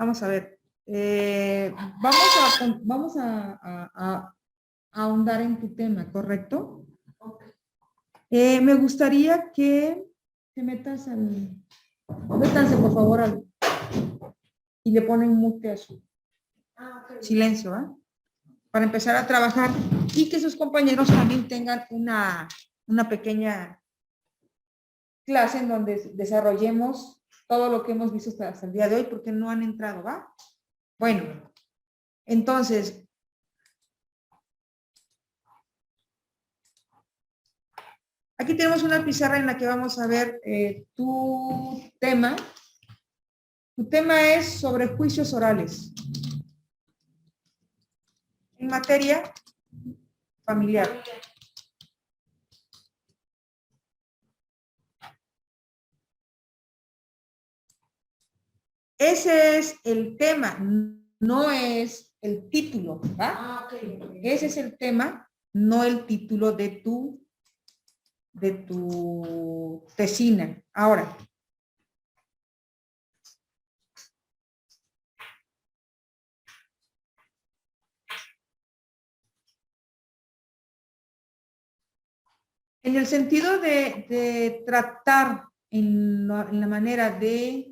Vamos a ver. Vamos a ahondar en tu tema, ¿correcto? Me gustaría que te metas al... Métanse, por favor, y le ponen mute a su silencio, ¿ah? Para empezar a trabajar y que sus compañeros también tengan una pequeña clase en donde desarrollemos todo lo que hemos visto hasta el día de hoy, porque no han entrado, ¿va? Bueno, entonces, aquí tenemos una pizarra en la que vamos a ver tu tema. Tu tema es sobre juicios orales en materia familiar. Ese es el tema, no es el título, ¿va? Ese es el tema, no el título de tu tesina. Ahora, en el sentido de tratar en la manera de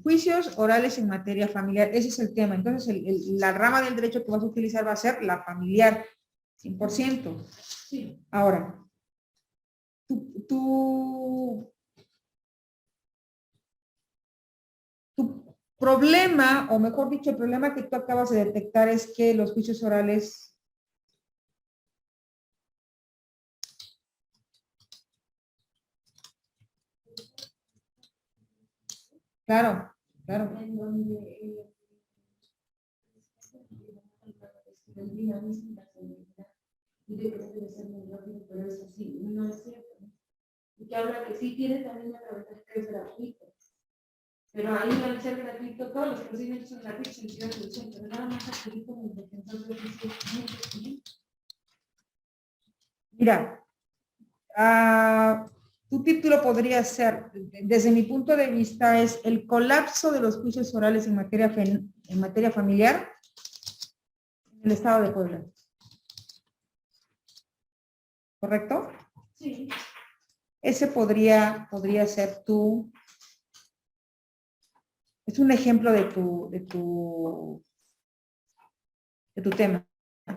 juicios orales en materia familiar, ese es el tema. Entonces, la rama del derecho que vas a utilizar va a ser la familiar, 100%. Sí. Ahora, tu problema, o mejor dicho, el problema que tú acabas de detectar es que los juicios orales claro, claro. Y que habla que sí tiene también una ventaja que es gratuito. Pero ahí al ser gratuito, todos los procedimientos son gratuitos en Ciudad del Centro, pero nada más aquí como el defensor de oficio. Mira, tu título podría ser, desde mi punto de vista, es el colapso de los juicios orales en materia familiar en el estado de Puebla. ¿Correcto? Sí. Ese podría ser es un ejemplo de tu tema.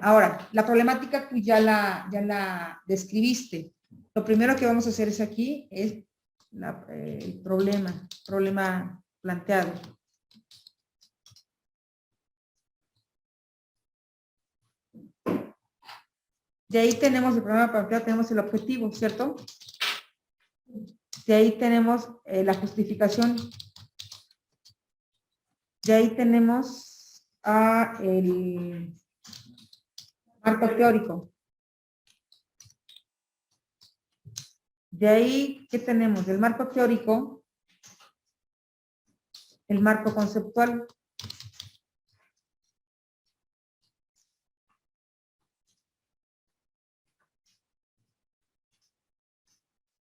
Ahora, la problemática tú ya la describiste. Lo primero que vamos a hacer es aquí, es el problema planteado. De ahí tenemos el problema planteado, tenemos el objetivo, ¿cierto? De ahí tenemos la justificación. De ahí tenemos el marco teórico. De ahí, ¿qué tenemos? Del marco teórico, el marco conceptual.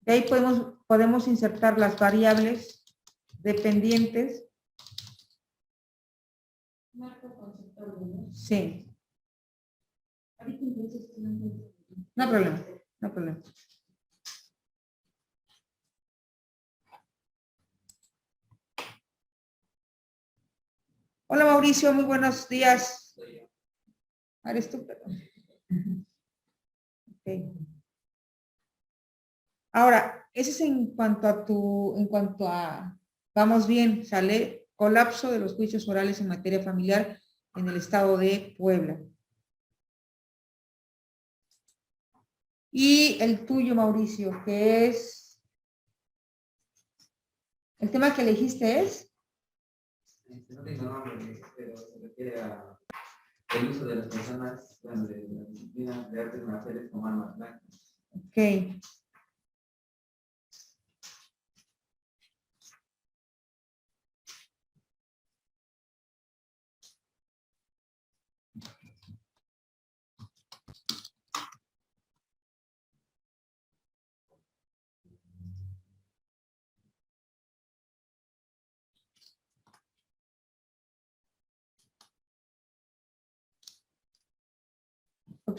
De ahí podemos insertar las variables dependientes. Marco conceptual, ¿no? Sí. Ahorita entonces No hay problema, no hay problema. Hola Mauricio, muy buenos días. ¿Eres tú? Okay. Ahora, ese es en cuanto a, vamos bien, sale colapso de los juicios orales en materia familiar en el estado de Puebla. Y el tuyo, Mauricio, que es, el tema que elegiste es... No tengo nombre, pero se refiere a el uso de las personas, bueno, de la disciplina de artes marciales como armas blancas. Ok.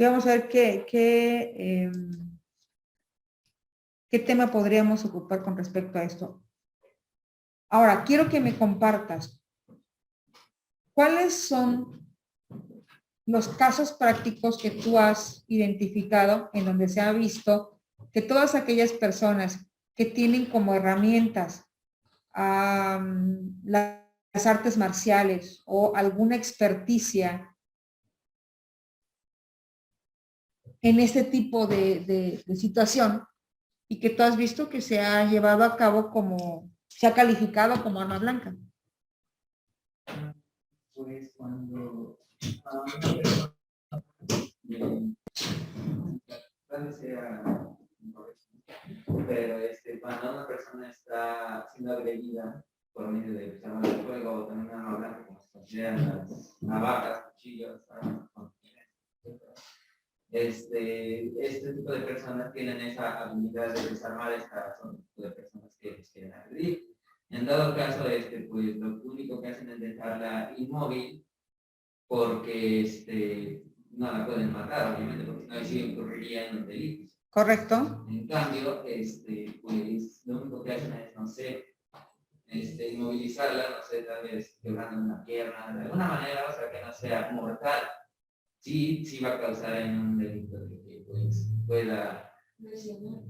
porque vamos a ver qué tema podríamos ocupar con respecto a esto. Ahora, quiero que me compartas cuáles son los casos prácticos que tú has identificado en donde se ha visto que todas aquellas personas que tienen como herramientas las artes marciales o alguna experticia en este tipo de situación y que tú has visto que se ha llevado a cabo como, se ha calificado como arma blanca. Pues cuando una persona tal vez sea pero cuando una persona está siendo agredida por medio de armas de fuego o también una arma blanca, como se consideran las navajas, cuchillos, armas con este tipo de personas tienen esa habilidad de desarmar esta son el tipo de personas que les quieren agredir. En dado caso, pues lo único que hacen es dejarla inmóvil porque no la pueden matar, obviamente, porque si no, ahí sí incurrirían en delitos. ¿Correcto? En cambio, pues lo único que hacen es, no sé, inmovilizarla, no sé, tal vez quebrando una pierna, de alguna manera, o sea, que no sea mortal. Sí va a causar en un delito de que pues, pueda lesionar,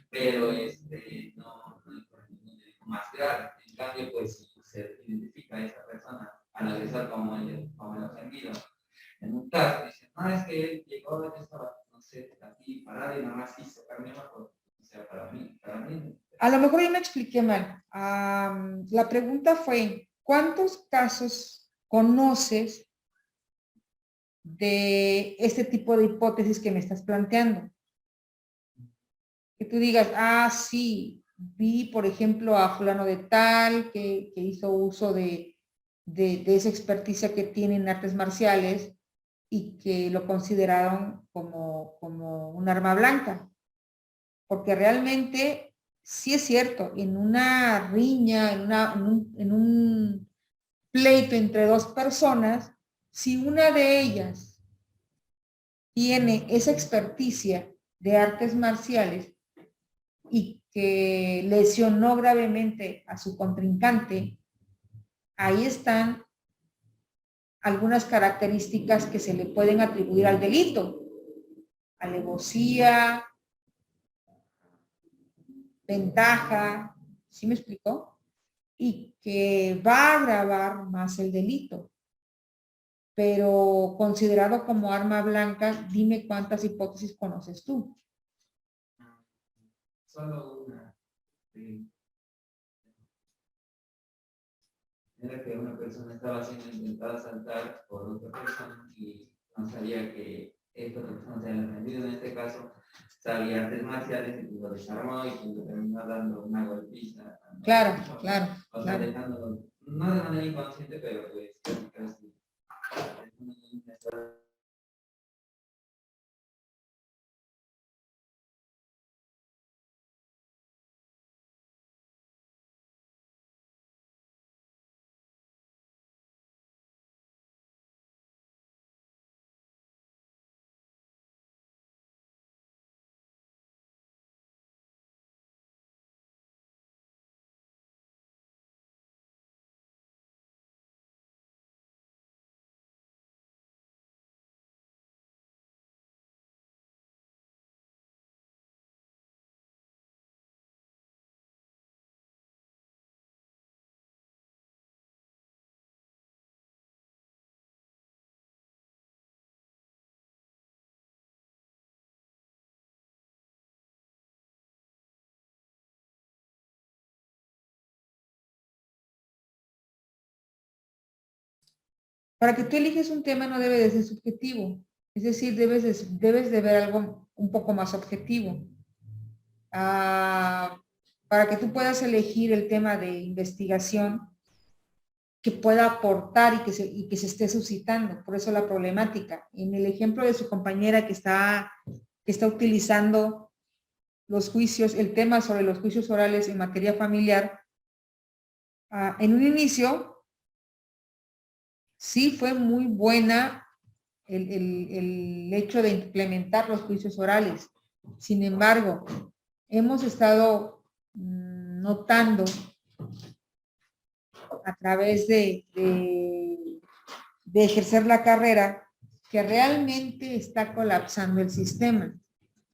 pero no incurre en un delito más grave. En cambio, pues si se identifica a esa persona al agresor como el ofendido, en un caso dicen, no, es que él llegó, yo estaba, no sé, aquí parado y nada más quiso sacarme abajo. O sea, para mí. A lo mejor yo me expliqué mal. La pregunta fue, ¿cuántos casos conoces de este tipo de hipótesis que me estás planteando? Que tú digas, sí, vi, por ejemplo, a fulano de tal que hizo uso de esa experticia que tiene en artes marciales y que lo consideraron como un arma blanca. Porque realmente, sí es cierto, en una riña, en un pleito entre dos personas, si una de ellas tiene esa experticia de artes marciales y que lesionó gravemente a su contrincante, ahí están algunas características que se le pueden atribuir al delito. Alevosía, ventaja, ¿sí me explicó? Y que va a agravar más el delito. Pero considerado como arma blanca, dime cuántas hipótesis conoces tú. Solo una. Era que una persona estaba siendo intentada asaltar por otra persona y no sabía que esta otra persona se había ofendido. En este caso, sabía artes marciales y lo desarmó y lo terminó dando una golpiza. Claro. O sea, dejándolo, no de manera inconsciente, pero pues casi. Para que tú eliges un tema no debe de ser subjetivo. Es decir, debes de ver algo un poco más objetivo. Para que tú puedas elegir el tema de investigación que pueda aportar y que se esté suscitando. Por eso la problemática. En el ejemplo de su compañera que está utilizando los juicios, el tema sobre los juicios orales en materia familiar, en un inicio sí fue muy buena el hecho de implementar los juicios orales. Sin embargo, hemos estado notando a través de ejercer la carrera que realmente está colapsando el sistema.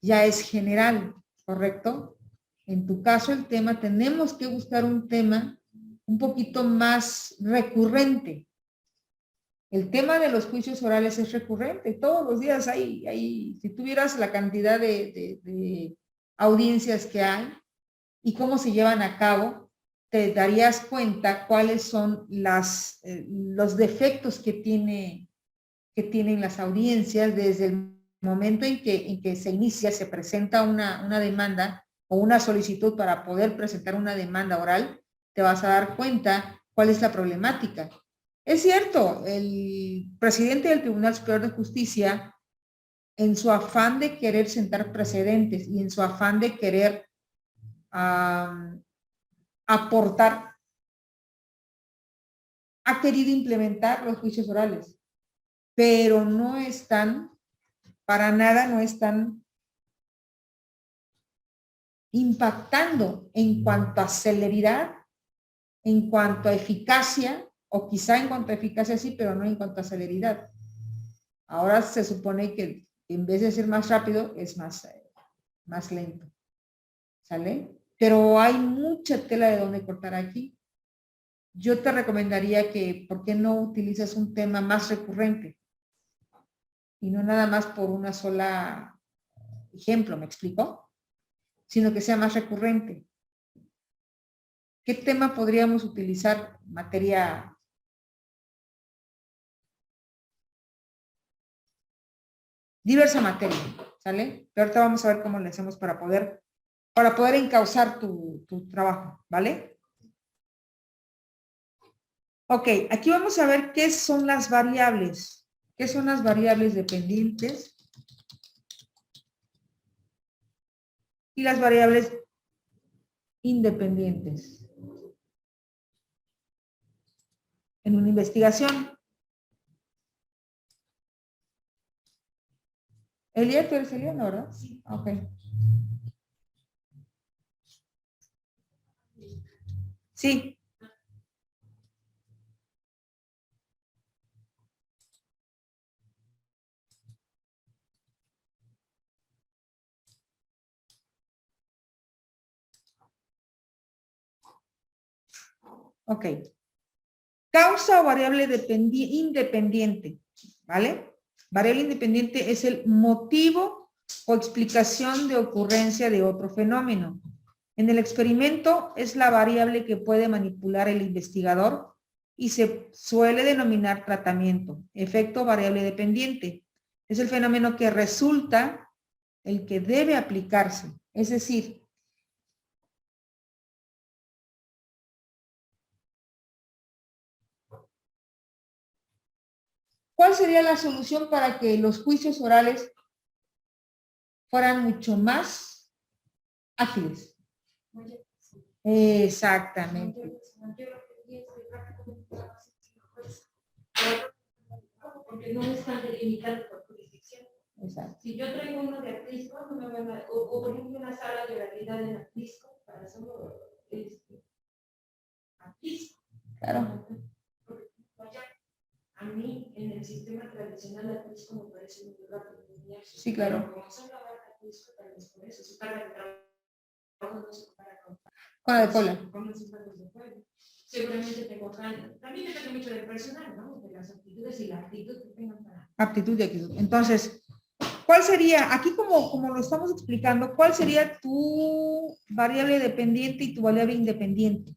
Ya es general, ¿correcto? En tu caso, el tema, tenemos que buscar un tema un poquito más recurrente. El tema de los juicios orales es recurrente. Todos los días hay si tuvieras la cantidad de audiencias que hay y cómo se llevan a cabo, te darías cuenta cuáles son los defectos que tienen las audiencias desde el momento en que se inicia, se presenta una demanda o una solicitud para poder presentar una demanda oral, te vas a dar cuenta cuál es la problemática. Es cierto, el presidente del Tribunal Superior de Justicia, en su afán de querer sentar precedentes y en su afán de querer aportar, ha querido implementar los juicios orales, pero no están, para nada no están impactando en cuanto a celeridad, en cuanto a eficacia, o quizá en cuanto a eficacia sí, pero no en cuanto a celeridad. Ahora se supone que en vez de ser más rápido, es más lento. ¿Sale? Pero hay mucha tela de donde cortar aquí. Yo te recomendaría que, ¿por qué no utilizas un tema más recurrente? Y no nada más por una sola ejemplo, ¿me explico? Sino que sea más recurrente. ¿Qué tema podríamos utilizar en materia? Diversa materia, ¿sale? Pero ahorita vamos a ver cómo le hacemos para poder encauzar tu trabajo, ¿vale? Ok, aquí vamos a ver qué son las variables. ¿Qué son las variables dependientes? Y las variables independientes. En una investigación. Elia, ¿tú eres Elia, no, verdad? Sí. Ok. Sí. Ok. Causa o variable independiente, ¿vale? Variable independiente es el motivo o explicación de ocurrencia de otro fenómeno. En el experimento es la variable que puede manipular el investigador y se suele denominar tratamiento. Efecto variable dependiente. Es el fenómeno que resulta el que debe aplicarse. Es decir, ¿cuál sería la solución para que los juicios orales fueran mucho más ágiles? Exactamente. Porque no están delimitados por jurisdicción. Exacto. Si yo traigo uno de Atlisco, no me van a, o por ejemplo una sala de oralidad en Atlisco, para hacerlo Atlisco. Claro. A mí, en el sistema tradicional, Atlisco me parece muy rápido. Sí, claro. Como son la barra Atlisco, tal vez por eso, su carga de trabajo no se compara con la de Puebla. Con los impactos de Puebla. Seguramente tengo también depende mucho del personal, ¿no? De las aptitudes y la actitud que tengan para. Aptitud y actitud. Entonces, ¿cuál sería, aquí como lo estamos explicando, cuál sería tu variable dependiente y tu variable independiente?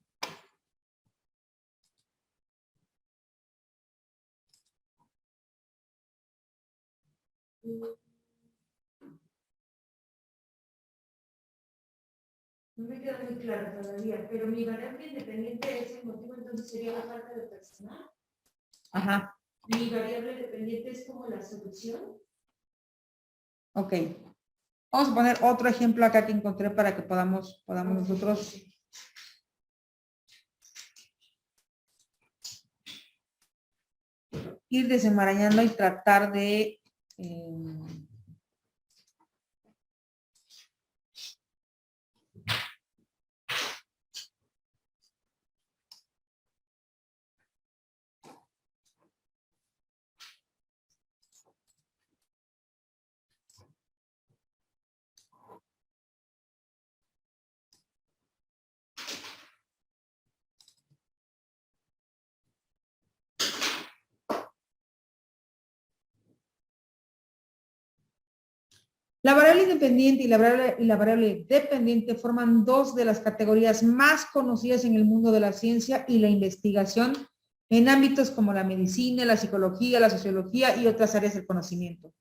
No me queda muy claro todavía, pero mi variable independiente es el motivo, entonces sería la falta de personal. Ajá. Mi variable dependiente es como la solución. Ok. Vamos a poner otro ejemplo acá que encontré para que podamos nosotros. ir desenmarañando y tratar de la variable independiente y la variable dependiente forman dos de las categorías más conocidas en el mundo de la ciencia y la investigación en ámbitos como la medicina, la psicología, la sociología y otras áreas del conocimiento.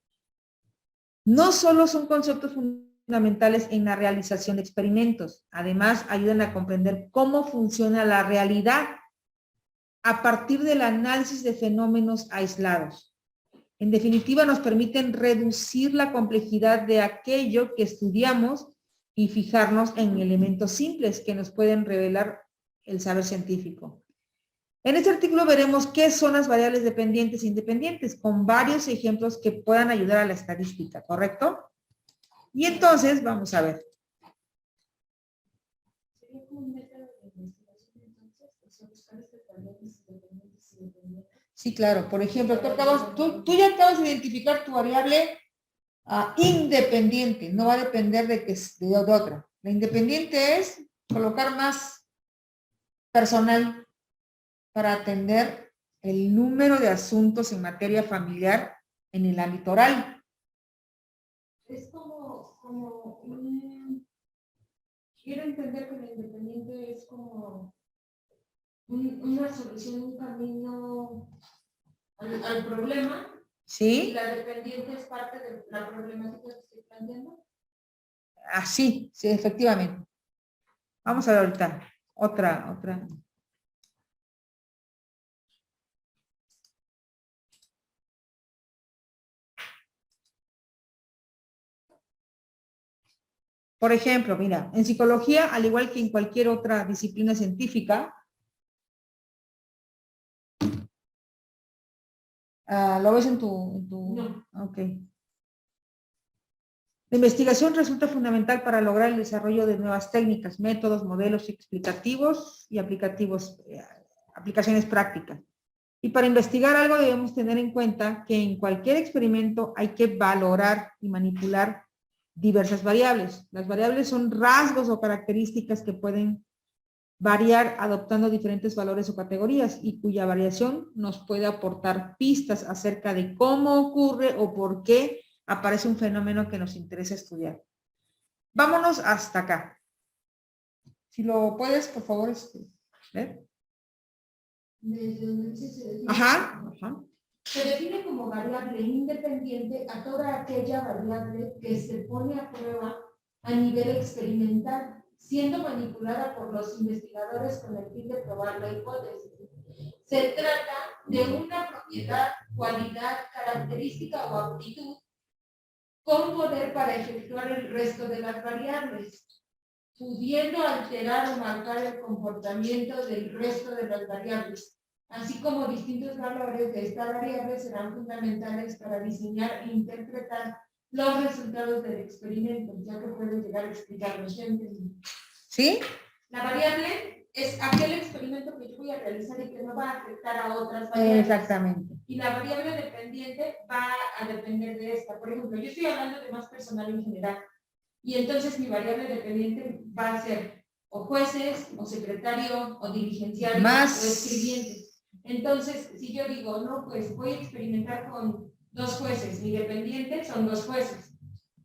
No solo son conceptos fundamentales en la realización de experimentos, además ayudan a comprender cómo funciona la realidad a partir del análisis de fenómenos aislados. En definitiva, nos permiten reducir la complejidad de aquello que estudiamos y fijarnos en elementos simples que nos pueden revelar el saber científico. En este artículo veremos qué son las variables dependientes e independientes, con varios ejemplos que puedan ayudar a la estadística, ¿correcto? Y entonces, vamos a ver. ¿Sería como un método de investigación entonces? O sea, buscar estas variables independientes y dependientes. Sí, claro. Por ejemplo, tú ya acabas de identificar tu variable independiente. No va a depender de otra. La independiente es colocar más personal para atender el número de asuntos en materia familiar en el ámbito oral. Es como quiero entender que la independiente es como una solución, un camino al problema, y ¿Sí? la dependiente es parte de la problemática que estoy planteando. Así, sí, efectivamente. Vamos a ver ahorita otra. Por ejemplo, mira, en psicología, al igual que en cualquier otra disciplina científica, ¿lo ves en tu? No. Ok. La investigación resulta fundamental para lograr el desarrollo de nuevas técnicas, métodos, modelos explicativos y aplicaciones prácticas. Y para investigar algo debemos tener en cuenta que en cualquier experimento hay que valorar y manipular diversas variables. Las variables son rasgos o características que pueden variar adoptando diferentes valores o categorías y cuya variación nos puede aportar pistas acerca de cómo ocurre o por qué aparece un fenómeno que nos interesa estudiar. Vámonos hasta acá. Si lo puedes, por favor, ver. Desde donde se define, Ajá. se define como variable independiente a toda aquella variable que se pone a prueba a nivel experimental, siendo manipulada por los investigadores con el fin de probar la hipótesis. Se trata de una propiedad, cualidad, característica o aptitud con poder para efectuar el resto de las variables, pudiendo alterar o marcar el comportamiento del resto de las variables, así como distintos valores de esta variable serán fundamentales para diseñar e interpretar los resultados del experimento, ya que puede llegar a explicarlo. ¿Sí? La variable es aquel experimento que yo voy a realizar y que no va a afectar a otras variables. Exactamente. Y la variable dependiente va a depender de esta. Por ejemplo, yo estoy hablando de más personal en general. Y entonces mi variable dependiente va a ser o jueces, o secretario, o dirigenciario, o escribientes. Entonces, si yo digo, no, pues voy a experimentar con 2 jueces, mi dependiente son 2 jueces.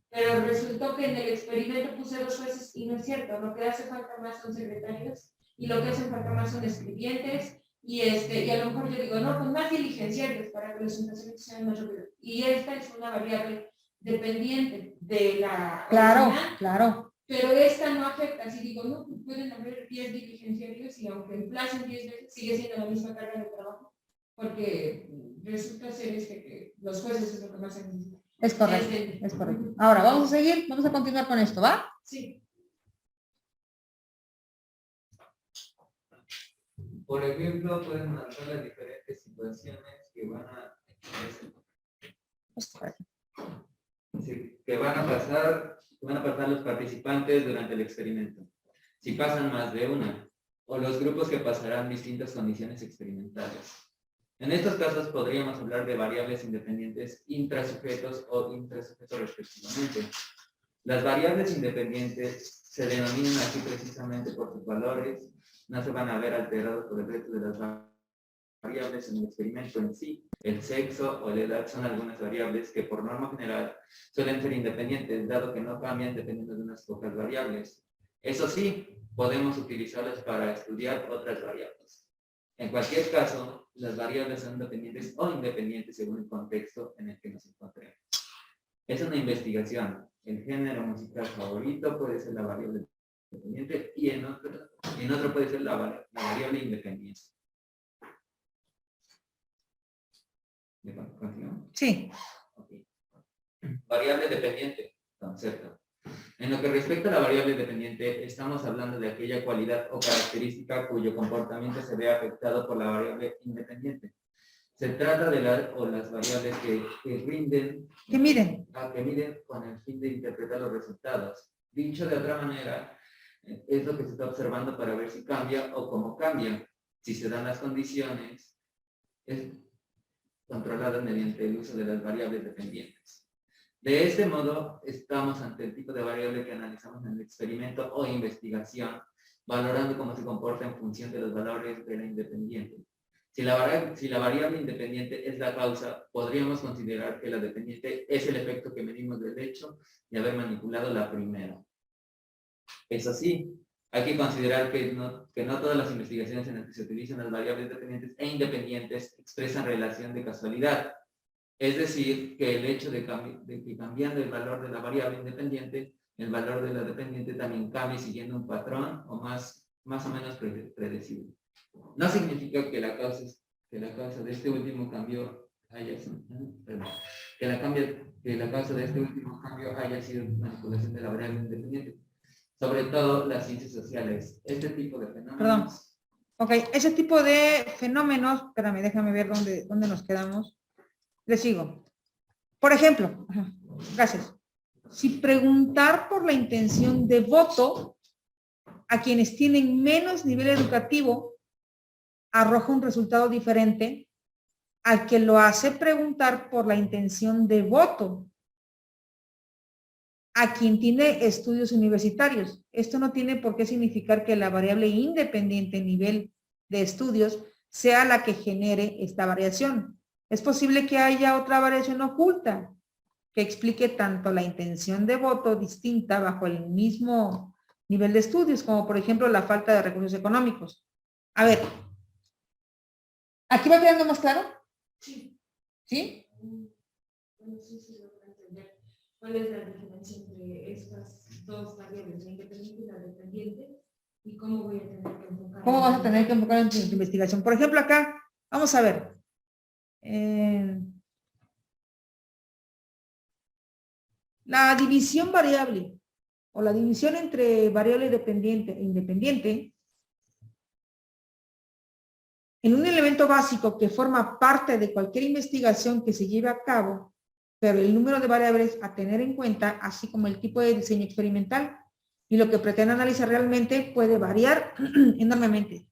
Pero resultó que en el experimento puse 2 jueces y no es cierto, lo que hace falta más son secretarios y lo que hace falta más son escribientes y a lo mejor yo digo, no, pues más diligenciarios para que los inventarios sean más rápidos. Y esta es una variable dependiente de la original, claro. pero esta no afecta. Si digo, no, pues pueden haber 10 diligenciarios y aunque emplacen 10 veces, sigue siendo la misma carga de trabajo, porque resulta ser que los jueces es lo que más se necesita. Es correcto, es correcto. Ahora, vamos a seguir, vamos a continuar con esto, ¿va? Sí. Por ejemplo, pueden marcar las diferentes situaciones que van a pasar los participantes durante el experimento. Si pasan más de una, o los grupos que pasarán distintas condiciones experimentales. En estos casos podríamos hablar de variables independientes intrasujetos o intrasujetos respectivamente. Las variables independientes se denominan así precisamente por sus valores, no se van a ver alterados por el resto de las variables en el experimento en sí. El sexo o la edad son algunas variables que por norma general suelen ser independientes, dado que no cambian dependiendo de unas pocas variables. Eso sí, podemos utilizarlas para estudiar otras variables. En cualquier caso, las variables son dependientes o independientes según el contexto en el que nos encontremos. Es una investigación. El género musical favorito puede ser la variable independiente y en otro puede ser la variable independiente. ¿Continuamos? Sí. Okay. Variable dependiente, concepto. En lo que respecta a la variable dependiente, estamos hablando de aquella cualidad o característica cuyo comportamiento se ve afectado por la variable independiente. Se trata de las variables que miden con el fin de interpretar los resultados. Dicho de otra manera, es lo que se está observando para ver si cambia o cómo cambia. Si se dan las condiciones, es controlada mediante el uso de las variables dependientes. De este modo, estamos ante el tipo de variable que analizamos en el experimento o investigación, valorando cómo se comporta en función de los valores de la independiente. Si la variable independiente es la causa, podríamos considerar que la dependiente es el efecto que medimos del hecho de haber manipulado la primera. Eso sí, hay que considerar que no todas las investigaciones en las que se utilizan las variables dependientes e independientes expresan relación de casualidad. Es decir, que el hecho de que cambiando el valor de la variable independiente, el valor de la dependiente también cambie siguiendo un patrón o más o menos predecible. No significa que la causa de este último cambio haya sido manipulación de la variable independiente. Sobre todo las ciencias sociales. Este tipo de fenómenos. Perdón. Ok, ese tipo de fenómenos, espérame, déjame ver dónde nos quedamos. Les sigo. Por ejemplo, gracias. Si preguntar por la intención de voto a quienes tienen menos nivel educativo arroja un resultado diferente al que lo hace preguntar por la intención de voto a quien tiene estudios universitarios. Esto no tiene por qué significar que la variable independiente nivel de estudios sea la que genere esta variación. Es posible que haya otra variación oculta que explique tanto la intención de voto distinta bajo el mismo nivel de estudios, como por ejemplo la falta de recursos económicos. A ver, ¿aquí va quedando más claro? Sí. ¿Sí? No sé si lo puedo entender. ¿Cuál es la diferencia entre estas dos variables, la independiente y la dependiente? ¿Y cómo voy a tener que enfocar? ¿Cómo vas a tener que enfocar en tu investigación? Por ejemplo, acá, vamos a ver. La división variable o la división entre variable dependiente e independiente en un elemento básico que forma parte de cualquier investigación que se lleve a cabo, pero el número de variables a tener en cuenta, así como el tipo de diseño experimental y lo que pretende analizar realmente puede variar enormemente.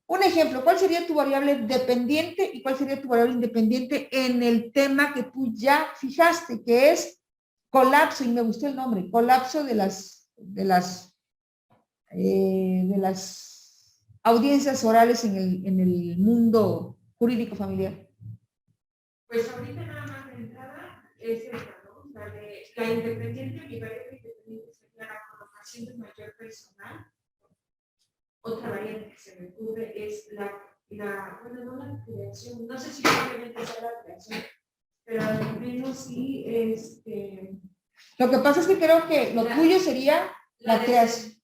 Un ejemplo, ¿cuál sería tu variable dependiente y cuál sería tu variable independiente en el tema que tú ya fijaste, que es colapso? Y me gustó el nombre, colapso de las audiencias orales en el mundo jurídico familiar. Pues ahorita nada más de entrada es esta, ¿no? La independiente, mi variable independiente sería la colocación de mayor personal. Otra variante que se me ocurre es bueno, no la creación, no sé si probablemente sea la creación, pero al menos sí, Lo que pasa es que creo que lo tuyo sería la creación.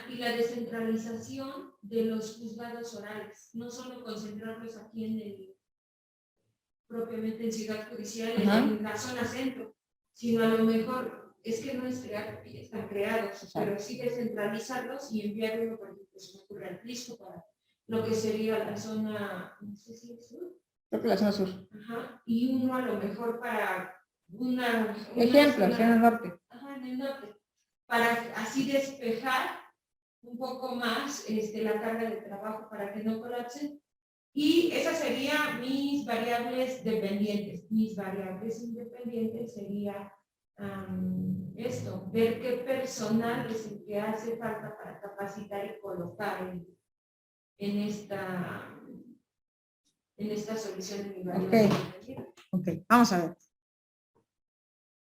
Y la descentralización de los juzgados orales, no solo concentrarlos aquí propiamente en Ciudad Judicial, en la zona centro, sino a lo mejor, es que no es crear porque ya están creados, pero sí descentralizarlos y enviar uno, por ejemplo, se me ocurre al Crisco para lo que sería la zona, no sé si es sur, Creo que la zona sur. Ajá, y uno a lo mejor para una Ejemplo, zona- zona norte. Ajá, en el norte, para así despejar un poco más la carga de trabajo para que no colapsen. Y esas serían mis variables dependientes. Mis variables independientes sería esto, ver qué personal es el que hace falta para capacitar y colocar en esta solución de mi variable independiente. Ok, vamos a ver.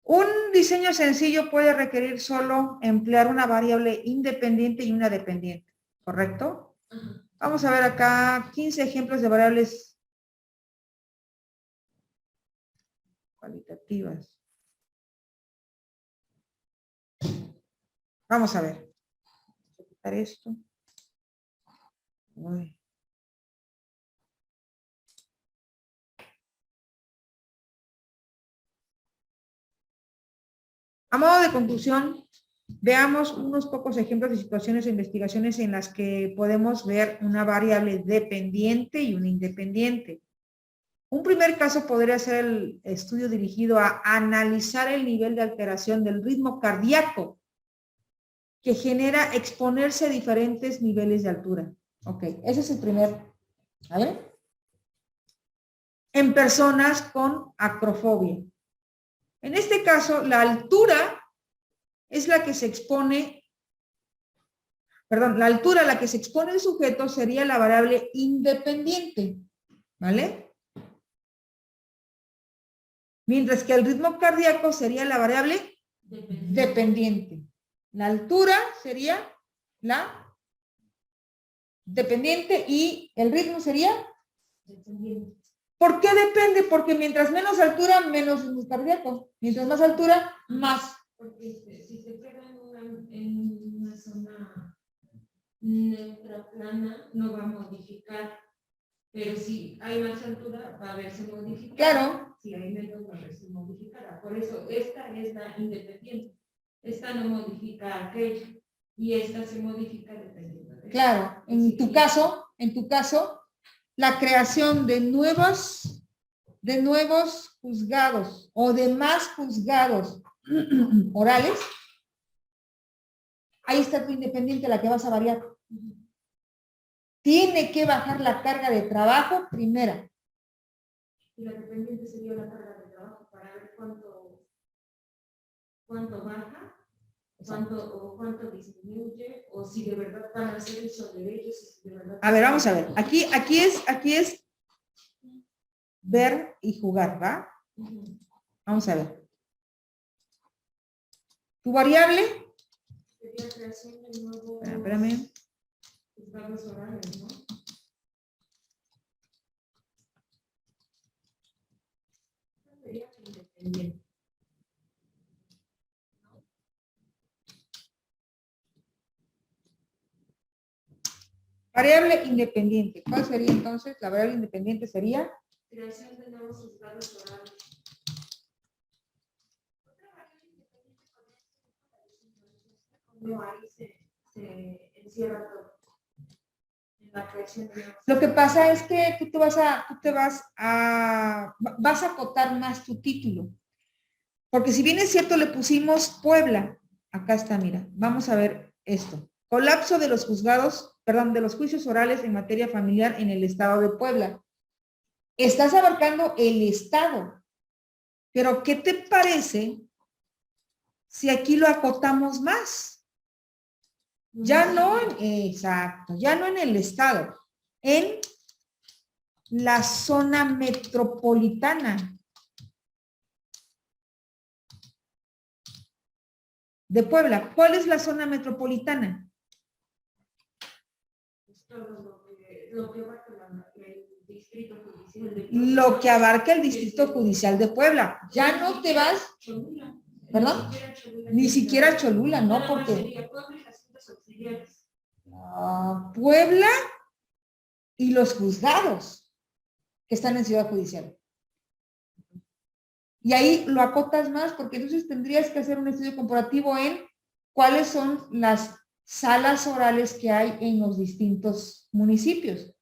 Un diseño sencillo puede requerir solo emplear una variable independiente y una dependiente, ¿correcto? Ajá. Vamos a ver acá 15 ejemplos de variables cualitativas. Vamos a ver. Voy a quitar esto. Uy. A modo de conclusión, veamos unos pocos ejemplos de situaciones o investigaciones en las que podemos ver una variable dependiente y una independiente. Un primer caso podría ser el estudio dirigido a analizar el nivel de alteración del ritmo cardíaco que genera exponerse a diferentes niveles de altura. Ok, ese es el primer, ¿vale? En personas con acrofobia. En este caso, la altura es la que se expone, la altura a la que se expone el sujeto sería la variable independiente, ¿vale? Mientras que el ritmo cardíaco sería la variable dependiente. La altura sería la dependiente y el ritmo sería Dependiente. ¿Por qué depende? Porque mientras menos altura, menos ritmo cardíaco. Mientras más altura, más. Porque si se queda en una zona neutra plana, no va a modificar. Pero si hay más altura, va a verse modificada. Claro. Si hay menos, va a verse modificada. Por eso, esta es la independiente. Esta no modifica aquella. Y esta se modifica dependiendo de Claro. En tu caso, la creación de nuevos juzgados o de más juzgados orales, ahí está tu independiente, la que vas a variar. Tiene que bajar la carga de trabajo primera. Y la dependiente sería la carga de trabajo para ver cuánto baja, cuánto disminuye, o si de verdad van a hacer uso de ellos. Si de verdad a ver, vamos a ver. Aquí es ver y jugar, ¿va? Vamos a ver. Tu variable. Sería creación de nuevos Espérame. juzgados orales, ¿no? Sería independiente. Variable independiente. ¿Cuál sería entonces? La variable independiente sería Creación de nuevos juzgados orales. No, ahí se encierra todo. En la creación de nuevos. Lo que pasa es que tú vas a acotar más tu título. Porque si bien es cierto, le pusimos Puebla. Acá está, mira. Vamos a ver esto. Colapso de los de los juicios orales en materia familiar en el estado de Puebla. Estás abarcando el estado. Pero, ¿qué te parece si aquí lo acotamos más? Ya no, exacto, ya no en el estado, en la zona metropolitana de Puebla. ¿Cuál es la zona metropolitana? Lo que abarca el distrito judicial de Puebla. Lo que abarca el distrito judicial de Puebla. Ya no te vas, ¿perdón? Ni siquiera Cholula, ¿no? Porque Puebla y los juzgados que están en Ciudad Judicial. Y ahí lo acotas más porque entonces tendrías que hacer un estudio comparativo en cuáles son las salas orales que hay en los distintos municipios.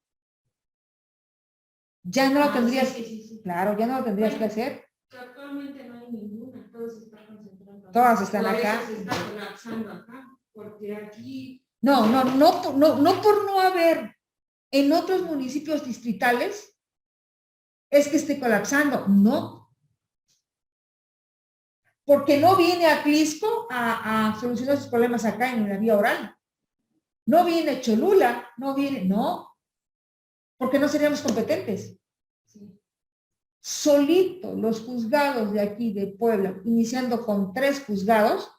ya no lo Ah, tendrías, sí. claro, ya no lo tendrías que hacer. Actualmente no hay ninguna, todo se está concentrando. Todas están Por acá. eso se está colapsando acá, porque aquí. No por no haber en otros municipios distritales es que esté colapsando, no. Porque no viene a Clisco a solucionar sus problemas acá en la vía oral. No viene Cholula, no, porque no seríamos competentes. Sí. Solito los juzgados de aquí de Puebla, iniciando con 3 juzgados,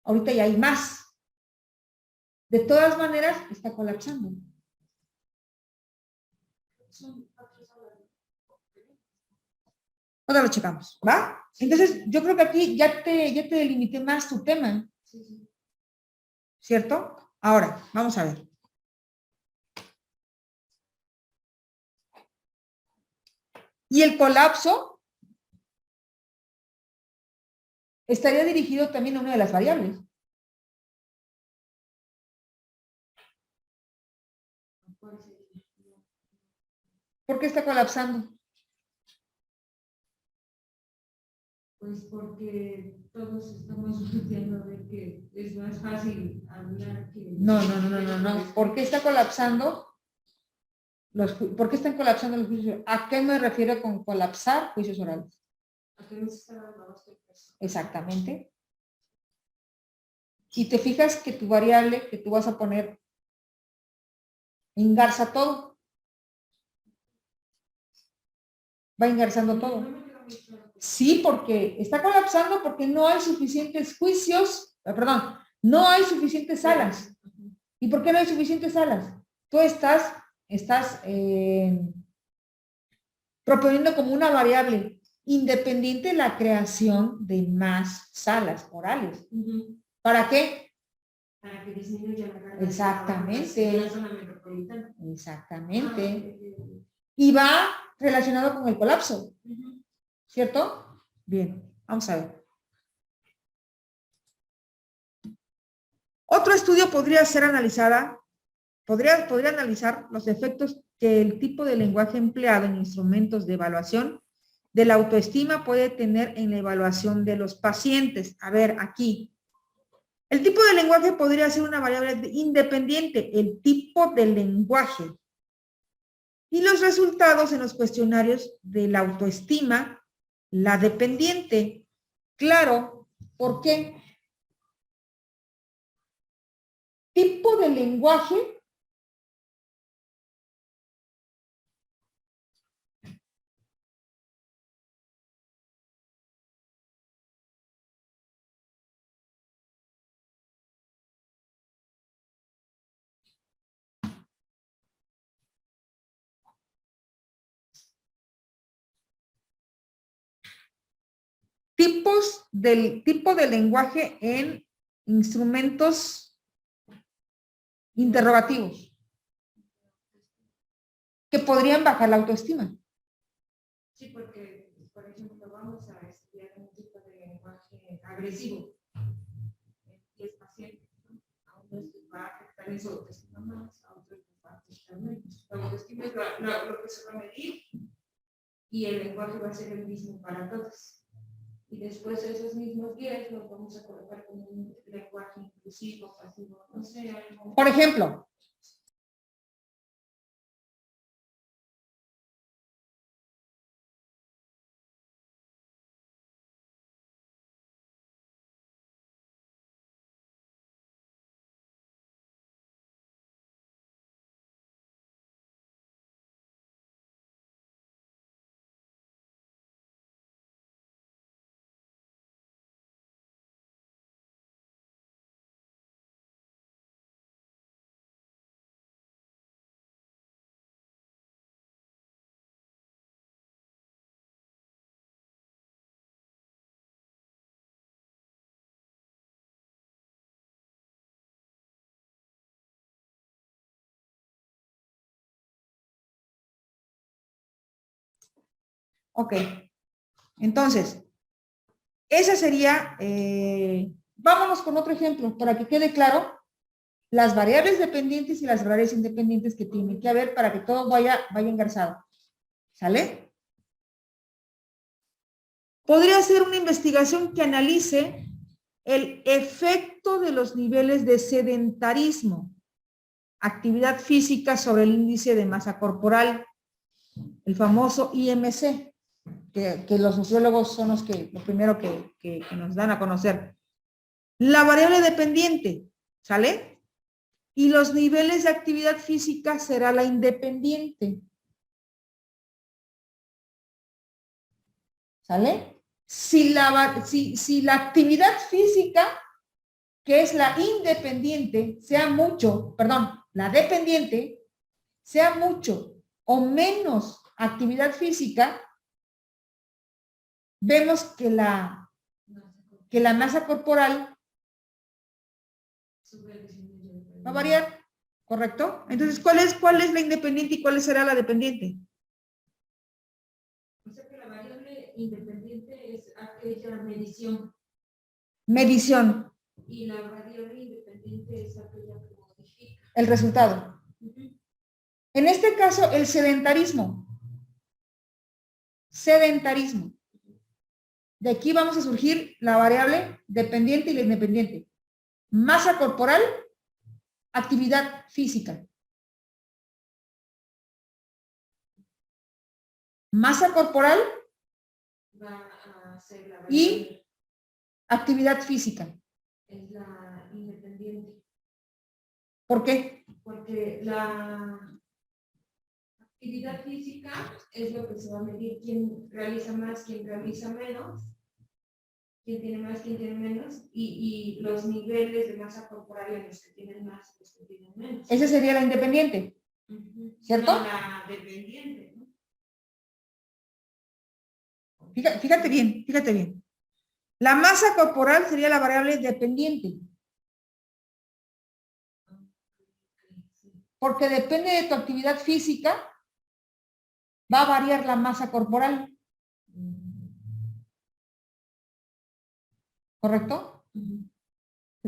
ahorita ya hay más. De todas maneras, está colapsando. Ahora lo checamos, ¿va? Entonces, yo creo que aquí ya te delimité más tu tema, ¿cierto? Ahora, vamos a ver. Y el colapso estaría dirigido también a una de las variables. ¿Por qué está colapsando? Pues porque todos estamos volteando a ver que es más fácil hablar que. No. ¿Por qué está colapsando? ¿Por qué están colapsando los juicios? ¿A qué me refiero con colapsar juicios orales? ¿A qué nos está dando este peso? Exactamente. Y te fijas que tu variable que tú vas a poner engarza todo. Va engarzando todo. Sí, porque está colapsando porque no hay suficientes juicios, perdón, no hay suficientes salas. ¿Y por qué no hay suficientes salas? Tú estás proponiendo como una variable independiente la creación de más salas orales. ¿Para qué? Para que disminuya la carga. Exactamente. De la zona metropolitana. Exactamente. Y va relacionado con el colapso. ¿Cierto? Bien, vamos a ver. Otro estudio podría analizar los efectos que el tipo de lenguaje empleado en instrumentos de evaluación de la autoestima puede tener en la evaluación de los pacientes. A ver, aquí. El tipo de lenguaje podría ser una variable independiente, el tipo de lenguaje. Y los resultados en los cuestionarios de la autoestima, la dependiente. Claro, ¿por qué? Tipo de lenguaje tipo de lenguaje en instrumentos interrogativos que podrían bajar la autoestima. Sí, porque, por ejemplo, vamos a estudiar un tipo de lenguaje agresivo. Y es paciente, ¿no? A unos les va a afectar en su autoestima más, a otros les va a afectar menos. La autoestima es lo que se va a medir y el lenguaje va a ser el mismo para todos. Y después esos mismos 10 los vamos a colocar como un lenguaje inclusivo, pasivo, no sé. Algo. Por ejemplo, ok. Entonces, esa sería, vámonos con otro ejemplo para que quede claro las variables dependientes y las variables independientes que tiene que haber para que todo vaya engarzado. ¿Sale? Podría ser una investigación que analice el efecto de los niveles de sedentarismo, actividad física sobre el índice de masa corporal, el famoso IMC, que los sociólogos son los que lo primero que nos dan a conocer. La variable dependiente, ¿sale? Y los niveles de actividad física será la independiente. ¿Sale? Si la actividad física, que es la independiente, sea mucho, perdón, la dependiente, sea mucho o menos actividad física, vemos que la masa corporal va a variar, ¿correcto? Entonces, ¿cuál es la independiente y cuál será la dependiente? O sea que la variable independiente es aquella medición. Medición. Y la variable independiente es aquella que modifica. El resultado. En este caso, el sedentarismo. Sedentarismo. De aquí vamos a surgir la variable dependiente y la independiente. Masa corporal, actividad física. Masa corporal Va a ser la y variable. actividad física. Es la independiente. ¿Por qué? Porque la actividad física es lo que se va a medir, quién realiza más, quién realiza menos, quién tiene más, quién tiene menos, y los niveles de masa corporal en los que tienen más, los que tienen menos. Esa sería la independiente, ¿cierto? No, la dependiente, ¿no? Fíjate bien, fíjate bien. La masa corporal sería la variable dependiente. Porque depende de tu actividad física, va a variar la masa corporal. ¿Correcto?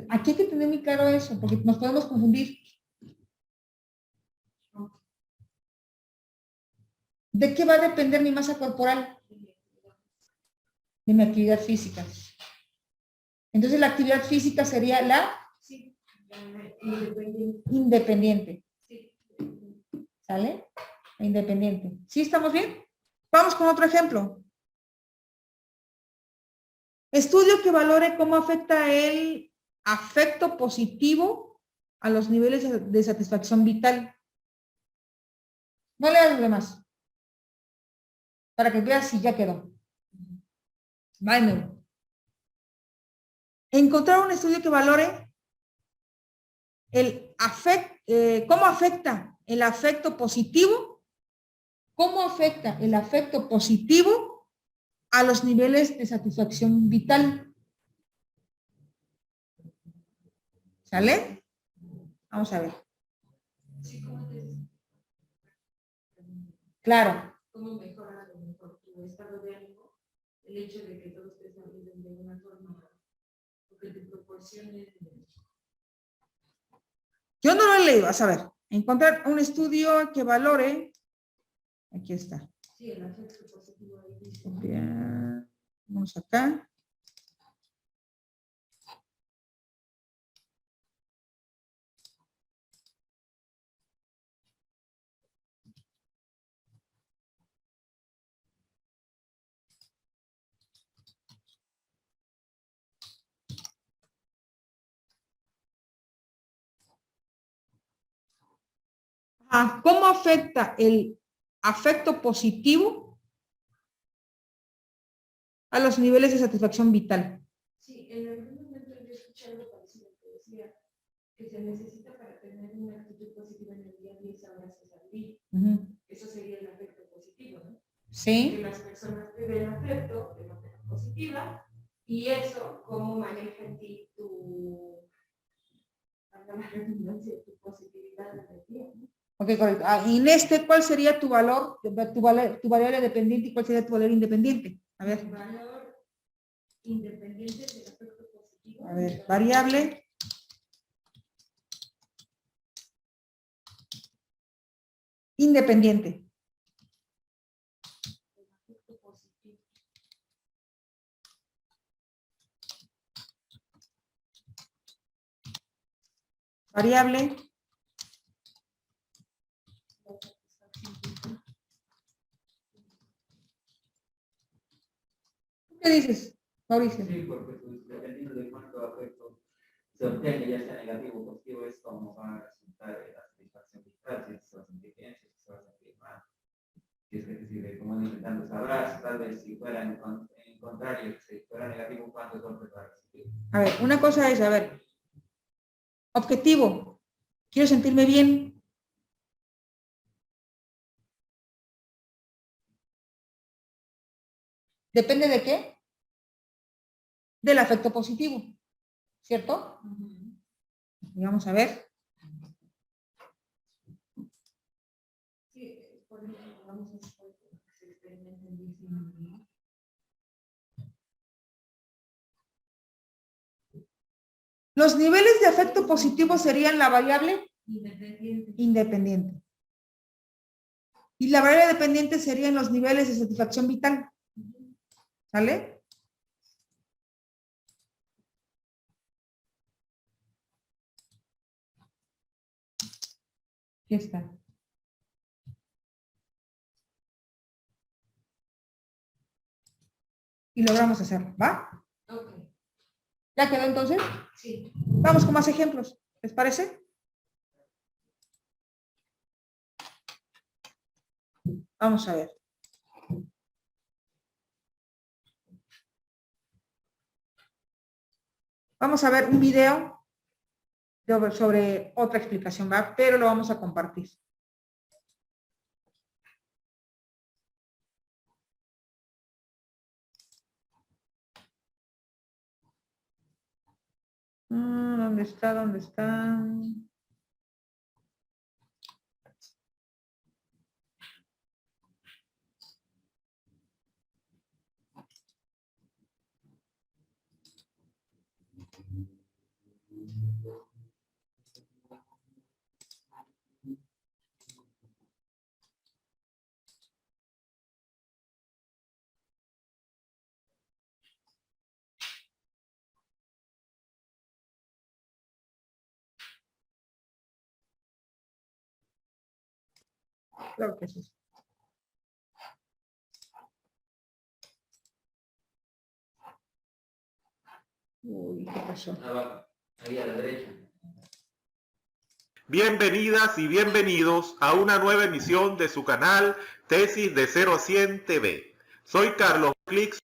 Aquí hay que tener muy claro eso, porque nos podemos confundir. ¿De qué va a depender mi masa corporal? De mi actividad física. Entonces la actividad física sería la independiente. ¿Sale? La independiente. ¿Sí estamos bien? Vamos con otro ejemplo. Estudio que valore cómo afecta el afecto positivo a los niveles de satisfacción vital. No leas los demás. Para que veas si ya quedó. Va de nuevo. Encontrar un estudio que valore el cómo afecta el afecto positivo, cómo afecta el afecto positivo a los niveles de satisfacción vital. ¿Sale? Vamos a ver. Claro. ¿Cómo mejora a lo mejor tu estado de ánimo? El hecho de que todos te saluden de una forma o que te proporcione. Yo no lo he leído, a saber, encontrar un estudio que valore, aquí está. Sí, el afecto positivo ahí dice. Bien. Vamos acá. ¿Cómo afecta el afecto positivo a los niveles de satisfacción vital? Sí, en algún momento yo escuché algo parecido que decía que se necesita para tener una actitud positiva en el día 10 abrazos al día. Eso sería el afecto positivo, ¿no? Sí. Que las personas te den afecto de manera positiva y eso, cómo maneja en ti tu positividad en el día, ¿no? Ok, correcto. Y en este, ¿cuál sería tu valor, tu variable dependiente y cuál sería tu valor independiente? A ver. El valor independiente del afecto positivo. A ver, variable. Independiente. variable ¿qué dices, Mauricio? Sí, porque pues, dependiendo de cuánto afecto se obtenga, ya sea negativo o positivo, es como va a resultar la satisfacción vital, si se va a sentir bien, si se va a sentir mal. Si es que decide, como intentando sabrás, tal vez si fuera en contrario, si fuera negativo, cuántos golpes va a recibir. A ver, una cosa es, a ver, objetivo, quiero sentirme bien. ¿Depende de qué? Del afecto positivo, ¿cierto? Y vamos a ver. Sí, por ejemplo, vamos a suponer que se experimenten 10 minutos. Los niveles de afecto positivo serían la variable Independiente. independiente. Y la variable dependiente serían los niveles de satisfacción vital. ¿Sale? Aquí está. Y logramos hacerlo, ¿va? Ok, ¿Ya quedó entonces? sí. Vamos con más ejemplos. ¿Les parece? Vamos a ver. Vamos a ver un video sobre otra explicación, ¿va? Pero lo vamos a compartir. ¿Dónde está? ¿Dónde está? Claro que sí. Uy, ¿qué pasó? Abajo, ahí a la derecha. Bienvenidas y bienvenidos a una nueva emisión de su canal Tesis de 0 a 100 TV. Soy Carlos Clix.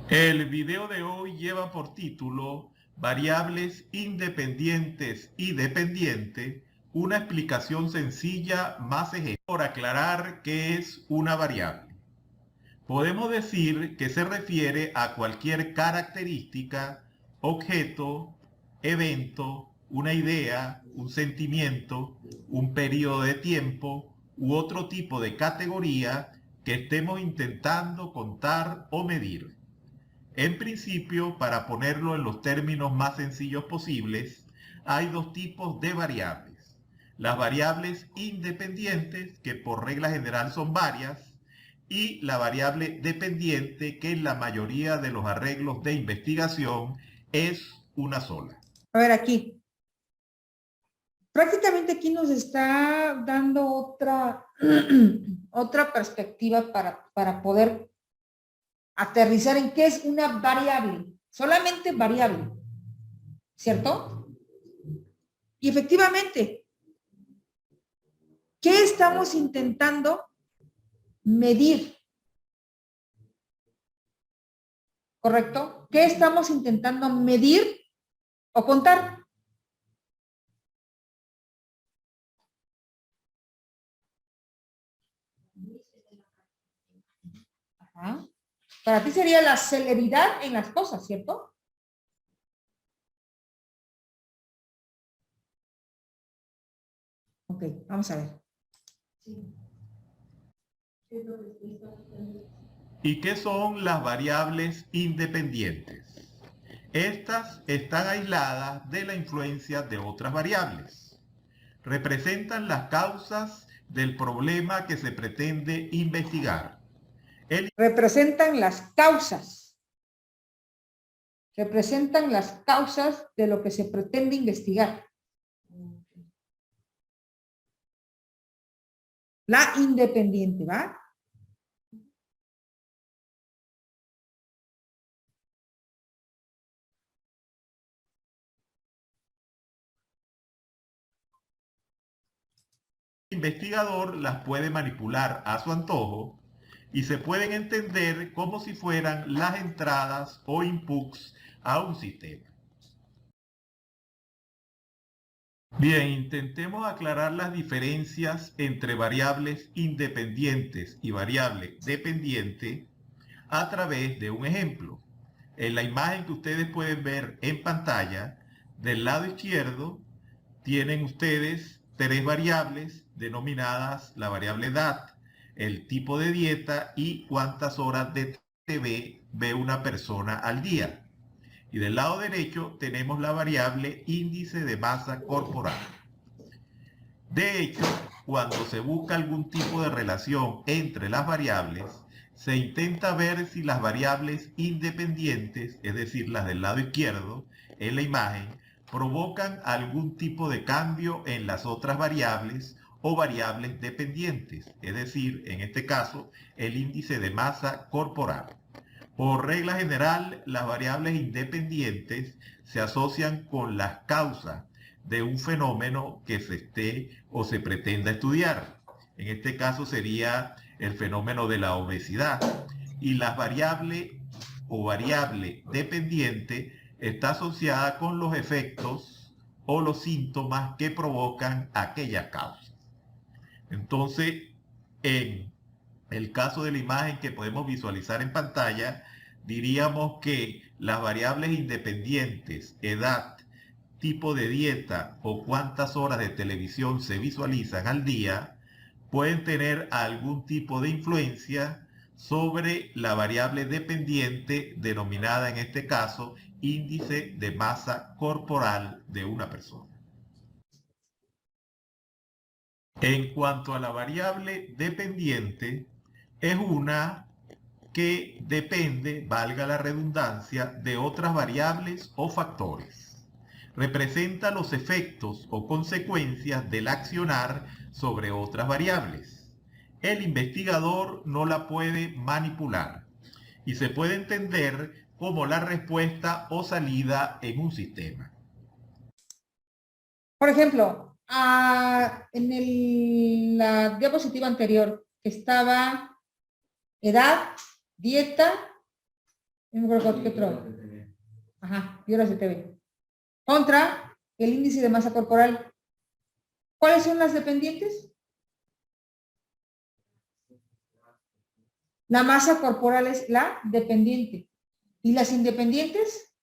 El video de hoy lleva por título Variables independientes y dependientes, una explicación sencilla más ejemplo. Por aclarar qué es una variable. Podemos decir que se refiere a cualquier característica, objeto, evento, una idea, un sentimiento, un periodo de tiempo u otro tipo de categoría que estemos intentando contar o medir. En principio, para ponerlo en los términos más sencillos posibles, hay dos tipos de variables. Las variables independientes, que por regla general son varias, y la variable dependiente, que en la mayoría de los arreglos de investigación es una sola. A ver, aquí. Prácticamente aquí nos está dando otra perspectiva para poder aterrizar en qué es una variable. Solamente variable. ¿Cierto? Y efectivamente, ¿qué estamos intentando medir? ¿Correcto? ¿Qué estamos intentando medir o contar? Ajá. Para ti sería la celeridad en las cosas, ¿cierto? Ok, vamos a ver. ¿Y qué son las variables independientes? Estas están aisladas de la influencia de otras variables. Representan las causas del problema que se pretende investigar. Representan las causas Representan las causas de lo que se pretende investigar. La independiente, ¿va? El investigador las puede manipular a su antojo y se pueden entender como si fueran las entradas o inputs a un sistema. Bien, intentemos aclarar las diferencias entre variables independientes y variable dependiente a través de un ejemplo. En la imagen que ustedes pueden ver en pantalla, del lado izquierdo tienen ustedes tres variables denominadas la variable edad, el tipo de dieta y cuántas horas de TV ve una persona al día. Y del lado derecho tenemos la variable índice de masa corporal. De hecho, cuando se busca algún tipo de relación entre las variables, se intenta ver si las variables independientes, es decir, las del lado izquierdo en la imagen, provocan algún tipo de cambio en las otras variables o variables dependientes, es decir, en este caso, el índice de masa corporal. Por regla general, las variables independientes se asocian con las causas de un fenómeno que se esté o se pretenda estudiar. En este caso sería el fenómeno de la obesidad. Y la variable o variable dependiente está asociada con los efectos o los síntomas que provocan aquella causa. Entonces, en el caso de la imagen que podemos visualizar en pantalla, diríamos que las variables independientes, edad, tipo de dieta o cuántas horas de televisión se visualizan al día, pueden tener algún tipo de influencia sobre la variable dependiente denominada en este caso índice de masa corporal de una persona. En cuanto a la variable dependiente, es una que depende, valga la redundancia, de otras variables o factores. Representa los efectos o consecuencias del accionar sobre otras variables. El investigador no la puede manipular y se puede entender como la respuesta o salida en un sistema. Por ejemplo, en la diapositiva anterior estaba edad, dieta, no me acuerdo qué otro. Ajá, y horas de TV. Contra el índice de masa corporal. ¿Cuáles son las dependientes? La masa corporal es la dependiente. ¿Y las independientes?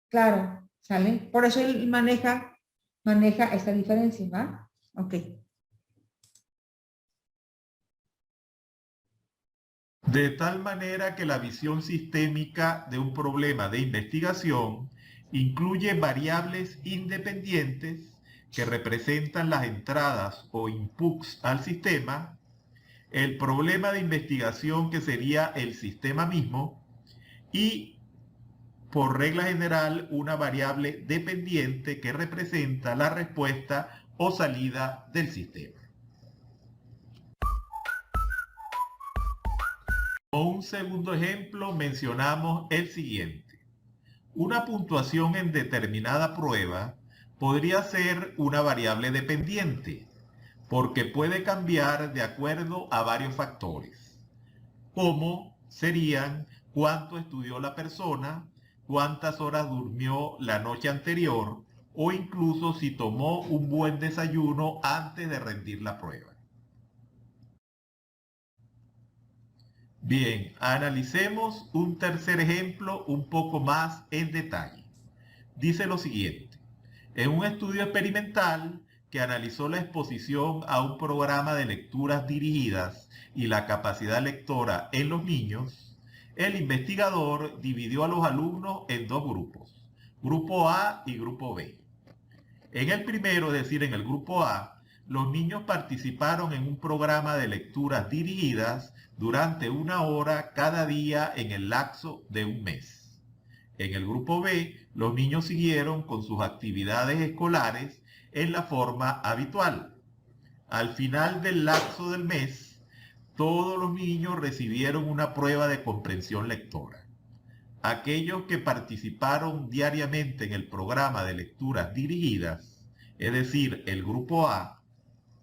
Claro, ¿sale? Por eso él maneja esta diferencia, ¿va? Ok. De tal manera que la visión sistémica de un problema de investigación incluye variables independientes que representan las entradas o inputs al sistema, el problema de investigación que sería el sistema mismo y, por regla general, una variable dependiente que representa la respuesta o salida del sistema. Como un segundo ejemplo, mencionamos el siguiente. Una puntuación en determinada prueba podría ser una variable dependiente, porque puede cambiar de acuerdo a varios factores, como serían cuánto estudió la persona, cuántas horas durmió la noche anterior, o incluso si tomó un buen desayuno antes de rendir la prueba. Bien, analicemos un tercer ejemplo un poco más en detalle. Dice lo siguiente. En un estudio experimental que analizó la exposición a un programa de lecturas dirigidas y la capacidad lectora en los niños, el investigador dividió a los alumnos en dos grupos, grupo A y grupo B. En el primero, es decir, en el grupo A, los niños participaron en un programa de lecturas dirigidas durante 1 hora cada día en el lapso de un mes. En el grupo B, los niños siguieron con sus actividades escolares en la forma habitual. Al final del lapso del mes, todos los niños recibieron una prueba de comprensión lectora. Aquellos que participaron diariamente en el programa de lecturas dirigidas, es decir, el grupo A,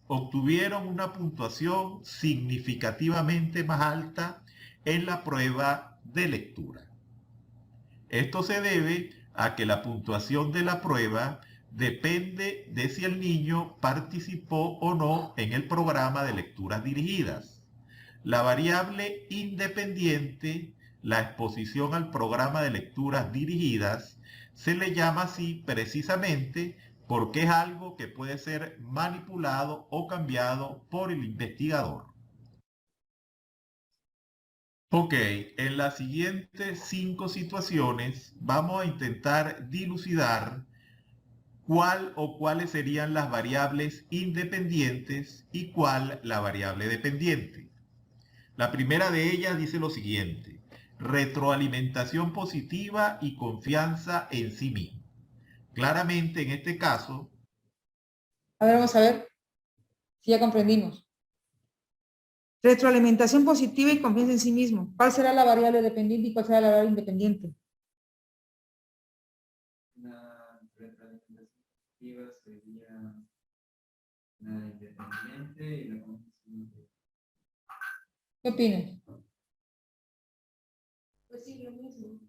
obtuvieron una puntuación significativamente más alta en la prueba de lectura. Esto se debe a que la puntuación de la prueba depende de si el niño participó o no en el programa de lecturas dirigidas. La variable independiente, la exposición al programa de lecturas dirigidas, se le llama así precisamente porque es algo que puede ser manipulado o cambiado por el investigador. Ok, en las siguientes 5 situaciones vamos a intentar dilucidar cuál o cuáles serían las variables independientes y cuál la variable dependiente. La primera de ellas dice lo siguiente: retroalimentación positiva y confianza en sí mismo. Claramente en este caso... A ver, vamos a ver si ya comprendimos. Retroalimentación positiva y confianza en sí mismo. ¿Cuál será la variable dependiente y cuál será la variable independiente? La retroalimentación positiva sería la independiente y la confianza. ¿Qué opinas? Pues sí, lo mismo.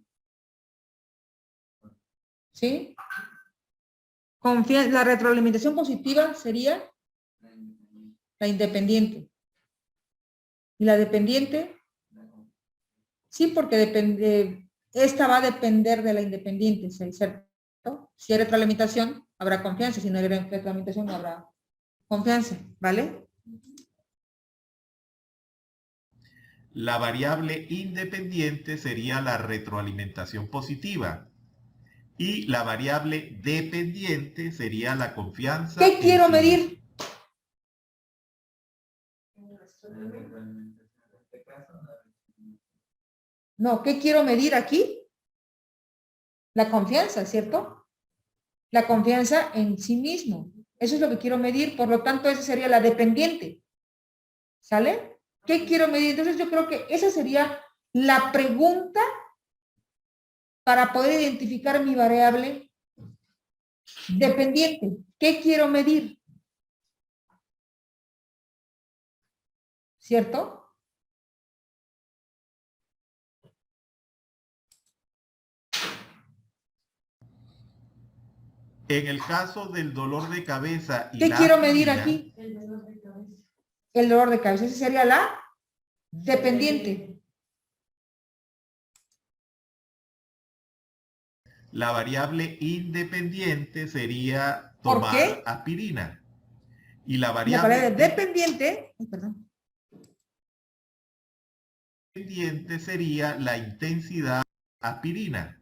¿Sí? La retroalimentación positiva sería la independiente. ¿Y la dependiente? Sí, porque depende, esta va a depender de la independiente, ¿cierto? Si hay retroalimentación, habrá confianza. Si no hay retroalimentación, no habrá confianza, ¿vale? La variable independiente sería la retroalimentación positiva y la variable dependiente sería la confianza. ¿Qué quiero medir? No, ¿qué quiero medir aquí? La confianza, ¿cierto? La confianza en sí mismo. Eso es lo que quiero medir, por lo tanto, esa sería la dependiente. ¿Sale? ¿Qué quiero medir? Entonces yo creo que esa sería la pregunta para poder identificar mi variable dependiente. ¿Qué quiero medir? ¿Cierto? En el caso del dolor de cabeza y ¿Qué la quiero medir aspirina, aquí? El dolor de cabeza. El dolor de cabeza. Esa sería la dependiente. la variable independiente sería ¿Por tomar qué? aspirina. Y la La variable variable dependiente, perdón, dependiente sería la intensidad de aspirina.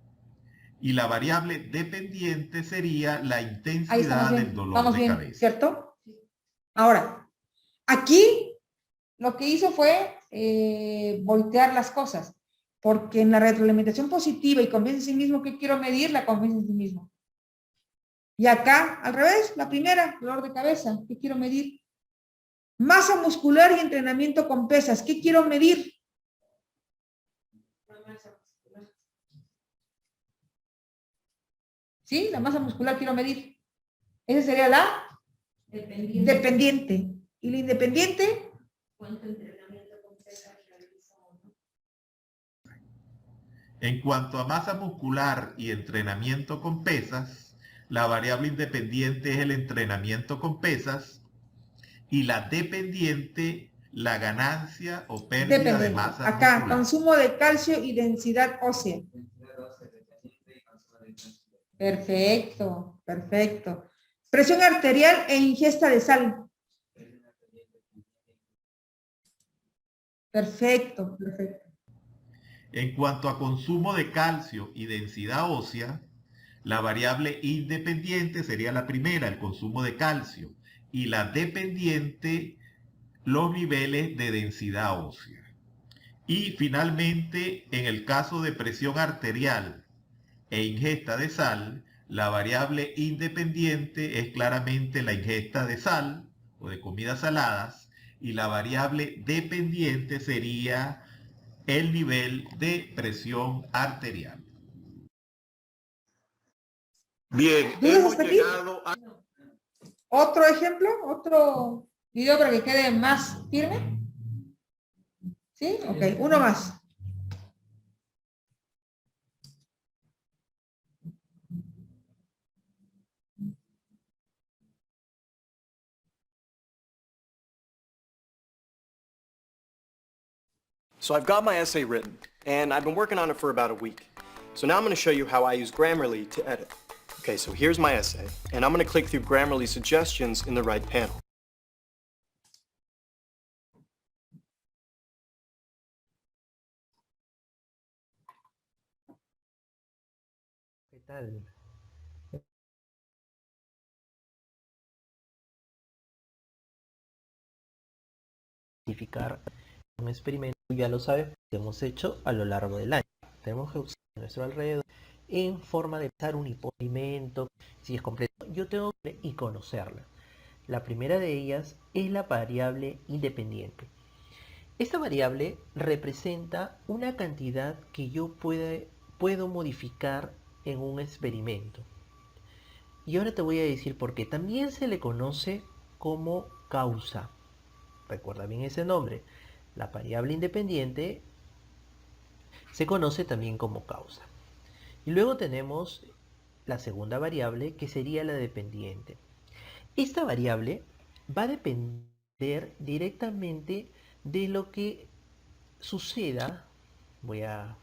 Y la variable dependiente sería la ahí intensidad estamos del bien, dolor vamos de bien, cabeza. ¿cierto? Ahora, aquí lo que hizo fue voltear las cosas, porque en la retroalimentación positiva y confianza en sí mismo, ¿qué quiero medir? La confianza en sí mismo. Y acá, al revés, la primera, dolor de cabeza, ¿qué quiero medir? Masa muscular y entrenamiento con pesas, ¿qué quiero medir? ¿Sí? La masa muscular quiero medir. Esa sería la dependiente. ¿Y la independiente? ¿Cuánto entrenamiento con pesas realizamos? En cuanto a masa muscular y entrenamiento con pesas, la variable independiente es el entrenamiento con pesas y la dependiente la ganancia o pérdida de Dependiente. masa Acá, muscular. consumo de calcio y densidad ósea. Perfecto, perfecto. Presión arterial e ingesta de sal. Perfecto, perfecto. En cuanto a consumo de calcio y densidad ósea, la variable independiente sería la primera, el consumo de calcio, y la dependiente los niveles de densidad ósea. Y finalmente, en el caso de presión arterial e ingesta de sal, la variable independiente es claramente la ingesta de sal o de comidas saladas, y la variable dependiente sería el nivel de presión arterial. Bien, ¿Dudas hemos hasta aquí? llegado a... ¿Otro ejemplo? ¿Otro video para que quede más firme? ¿Sí? Ok, uno más. So I've got my essay written, and I've been working on it for about a week. So now I'm going to show you how I use Grammarly to edit. Okay, so here's my essay, and I'm going to click through Grammarly suggestions in the right panel. ¿Qué tal? Identificar un experimento, ya lo sabes, que hemos hecho a lo largo del año. Tenemos que usar a nuestro alrededor en forma de pensar un experimento, si es completo. Yo tengo que y conocerla. La primera de ellas es la variable independiente. Esta variable representa una cantidad que yo puedo modificar en un experimento. Y ahora te voy a decir por qué. También se le conoce como causa. Recuerda bien ese nombre. La variable independiente se conoce también como causa. Y luego tenemos la segunda variable, que sería la dependiente. Esta variable va a depender directamente de lo que suceda, voy a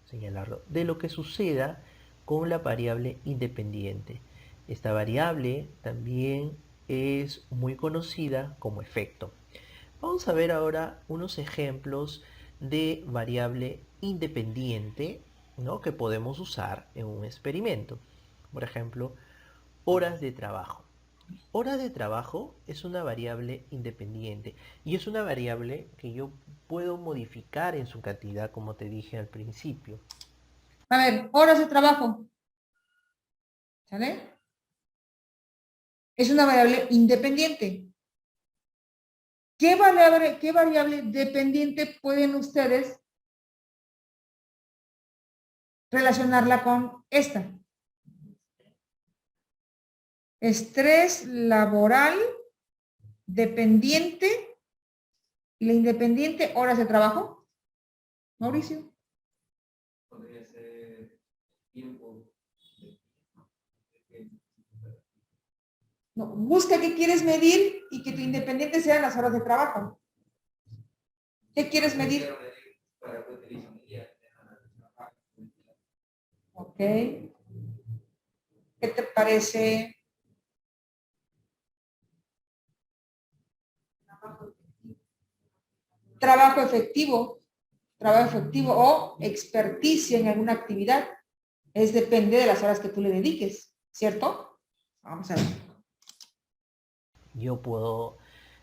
señalarlo, de lo que suceda con la variable independiente. Esta variable también es muy conocida como efecto. Vamos a ver ahora unos ejemplos de variable independiente, ¿no?, que podemos usar en un experimento. Por ejemplo, horas de trabajo. Horas de trabajo es una variable independiente y es una variable que yo puedo modificar en su cantidad, como te dije al principio. A ver, horas de trabajo. ¿Sale? Es una variable independiente. ¿Qué variable dependiente pueden ustedes relacionarla con esta? Estrés laboral dependiente y la independiente, horas de trabajo. Mauricio. Podría ser tiempo. No, busca qué quieres medir y que tu independiente sean las horas de trabajo. ¿Qué quieres medir? Para que utilice mi día. Ok. ¿Qué te parece? Trabajo efectivo o experticia en alguna actividad. Depende de las horas que tú le dediques, ¿cierto? Vamos a ver. Yo puedo,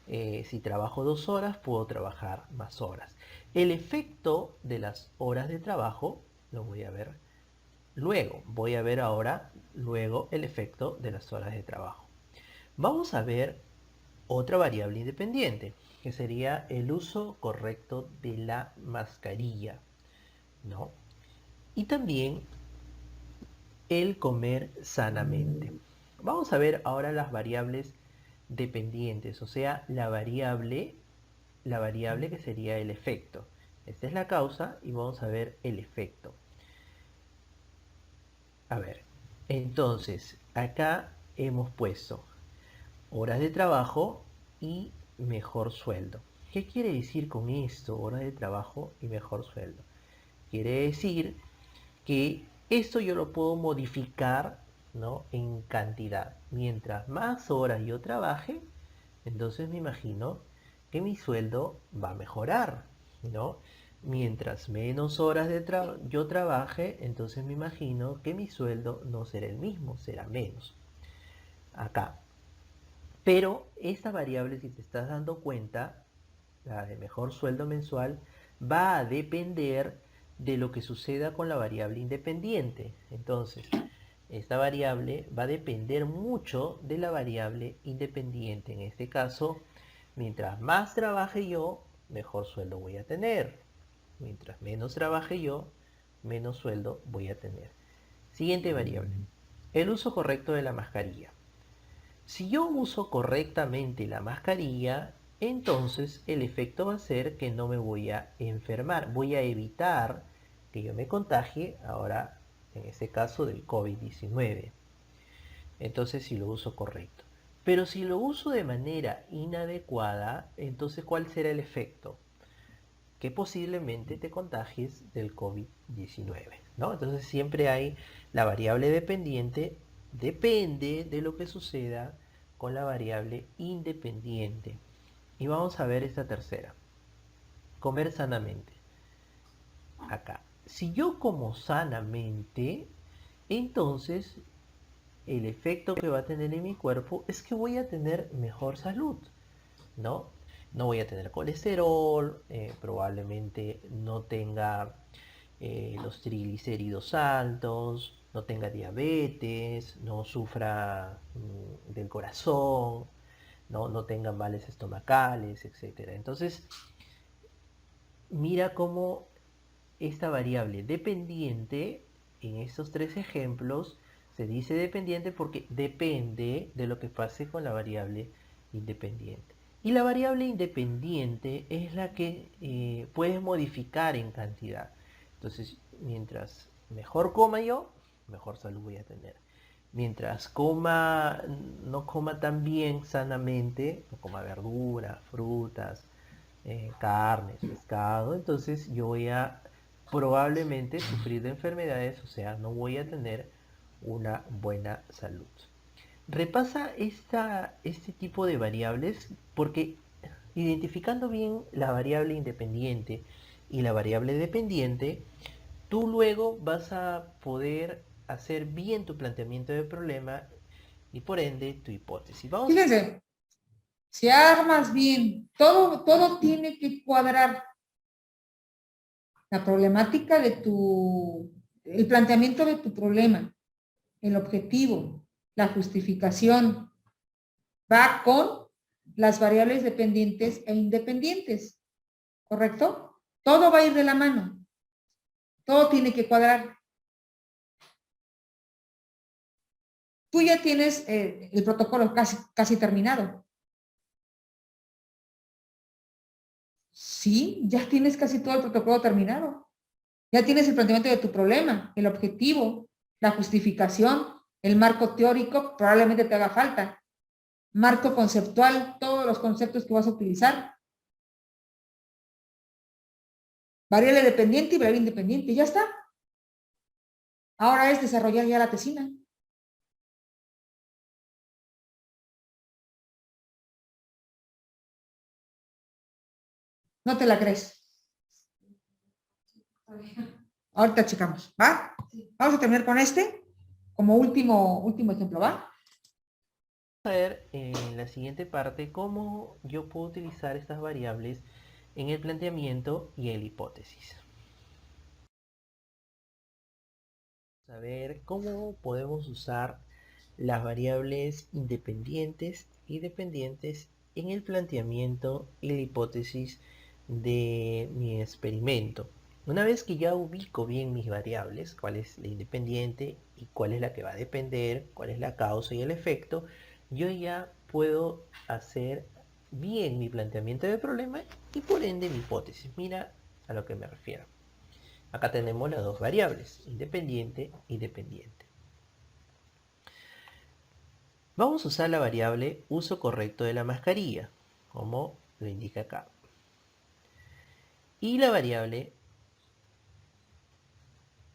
si trabajo 2 horas, puedo trabajar más horas. El efecto de las horas de trabajo lo voy a ver luego. Voy a ver ahora luego el efecto de las horas de trabajo. Vamos a ver otra variable independiente, que sería el uso correcto de la mascarilla, ¿no? Y también el comer sanamente. Vamos a ver ahora las variables dependientes, o sea, la variable que sería el efecto. Esta es la causa y vamos a ver el efecto. A ver, entonces, acá hemos puesto horas de trabajo y mejor sueldo. ¿Qué quiere decir con esto, horas de trabajo y mejor sueldo? Quiere decir que esto yo lo puedo modificar, ¿no?, en cantidad. Mientras más horas yo trabaje, entonces me imagino que mi sueldo va a mejorar, ¿no? Mientras menos horas yo trabaje, entonces me imagino que mi sueldo no será el mismo, será menos. Acá. Pero esta variable, si te estás dando cuenta, la de mejor sueldo mensual, va a depender de lo que suceda con la variable independiente. Entonces, esta variable va a depender mucho de la variable independiente. En este caso, mientras más trabaje yo, mejor sueldo voy a tener. Mientras menos trabaje yo, menos sueldo voy a tener. Siguiente variable. El uso correcto de la mascarilla. Si yo uso correctamente la mascarilla, entonces el efecto va a ser que no me voy a enfermar. Voy a evitar que yo me contagie, ahora en este caso del COVID-19. Entonces si lo uso correcto. Pero si lo uso de manera inadecuada, entonces ¿cuál será el efecto? Que posiblemente te contagies del COVID-19, ¿no? Entonces siempre hay la variable dependiente, depende de lo que suceda con la variable independiente. Y vamos a ver esta tercera. Comer sanamente. Acá. Si yo como sanamente, entonces el efecto que va a tener en mi cuerpo es que voy a tener mejor salud, ¿no? No voy a tener colesterol, probablemente no tenga los triglicéridos altos, no tenga diabetes, no sufra del corazón, no tenga males estomacales, etc. Entonces, mira cómo esta variable dependiente, en estos tres ejemplos, se dice dependiente porque depende de lo que pase con la variable independiente. Y la variable independiente es la que puedes modificar en cantidad. Entonces, mientras mejor coma yo, mejor salud voy a tener. Mientras no coma tan bien sanamente, no coma verduras, frutas, carnes, pescado, entonces yo voy a probablemente sufrir de enfermedades, o sea, no voy a tener una buena salud. Repasa este tipo de variables porque identificando bien la variable independiente y la variable dependiente, tú luego vas a poder hacer bien tu planteamiento de problema y por ende tu hipótesis. Fíjense, si armas bien, todo tiene que cuadrar. La problemática el planteamiento de tu problema, el objetivo, la justificación, va con las variables dependientes e independientes, ¿correcto? Todo va a ir de la mano, todo tiene que cuadrar. Tú ya tienes el protocolo casi terminado. Sí, ya tienes casi todo el protocolo terminado. Ya tienes el planteamiento de tu problema, el objetivo, la justificación, el marco teórico, probablemente te haga falta. Marco conceptual, todos los conceptos que vas a utilizar. Variable dependiente y variable independiente, ya está. Ahora es desarrollar ya la tesina. No te la crees. Ahorita checamos, ¿va? Vamos a terminar con este como último ejemplo, ¿va? Vamos a ver en la siguiente parte cómo yo puedo utilizar estas variables en el planteamiento y en la hipótesis. Vamos a ver cómo podemos usar las variables independientes y dependientes en el planteamiento y la hipótesis de mi experimento. Una vez que ya ubico bien mis variables, cuál es la independiente y cuál es la que va a depender, cuál es la causa y el efecto, yo ya puedo hacer bien mi planteamiento de problema y por ende mi hipótesis. Mira a lo que me refiero. Acá tenemos las dos variables, independiente y dependiente. Vamos a usar la variable uso correcto de la mascarilla, como lo indica acá. Y la variable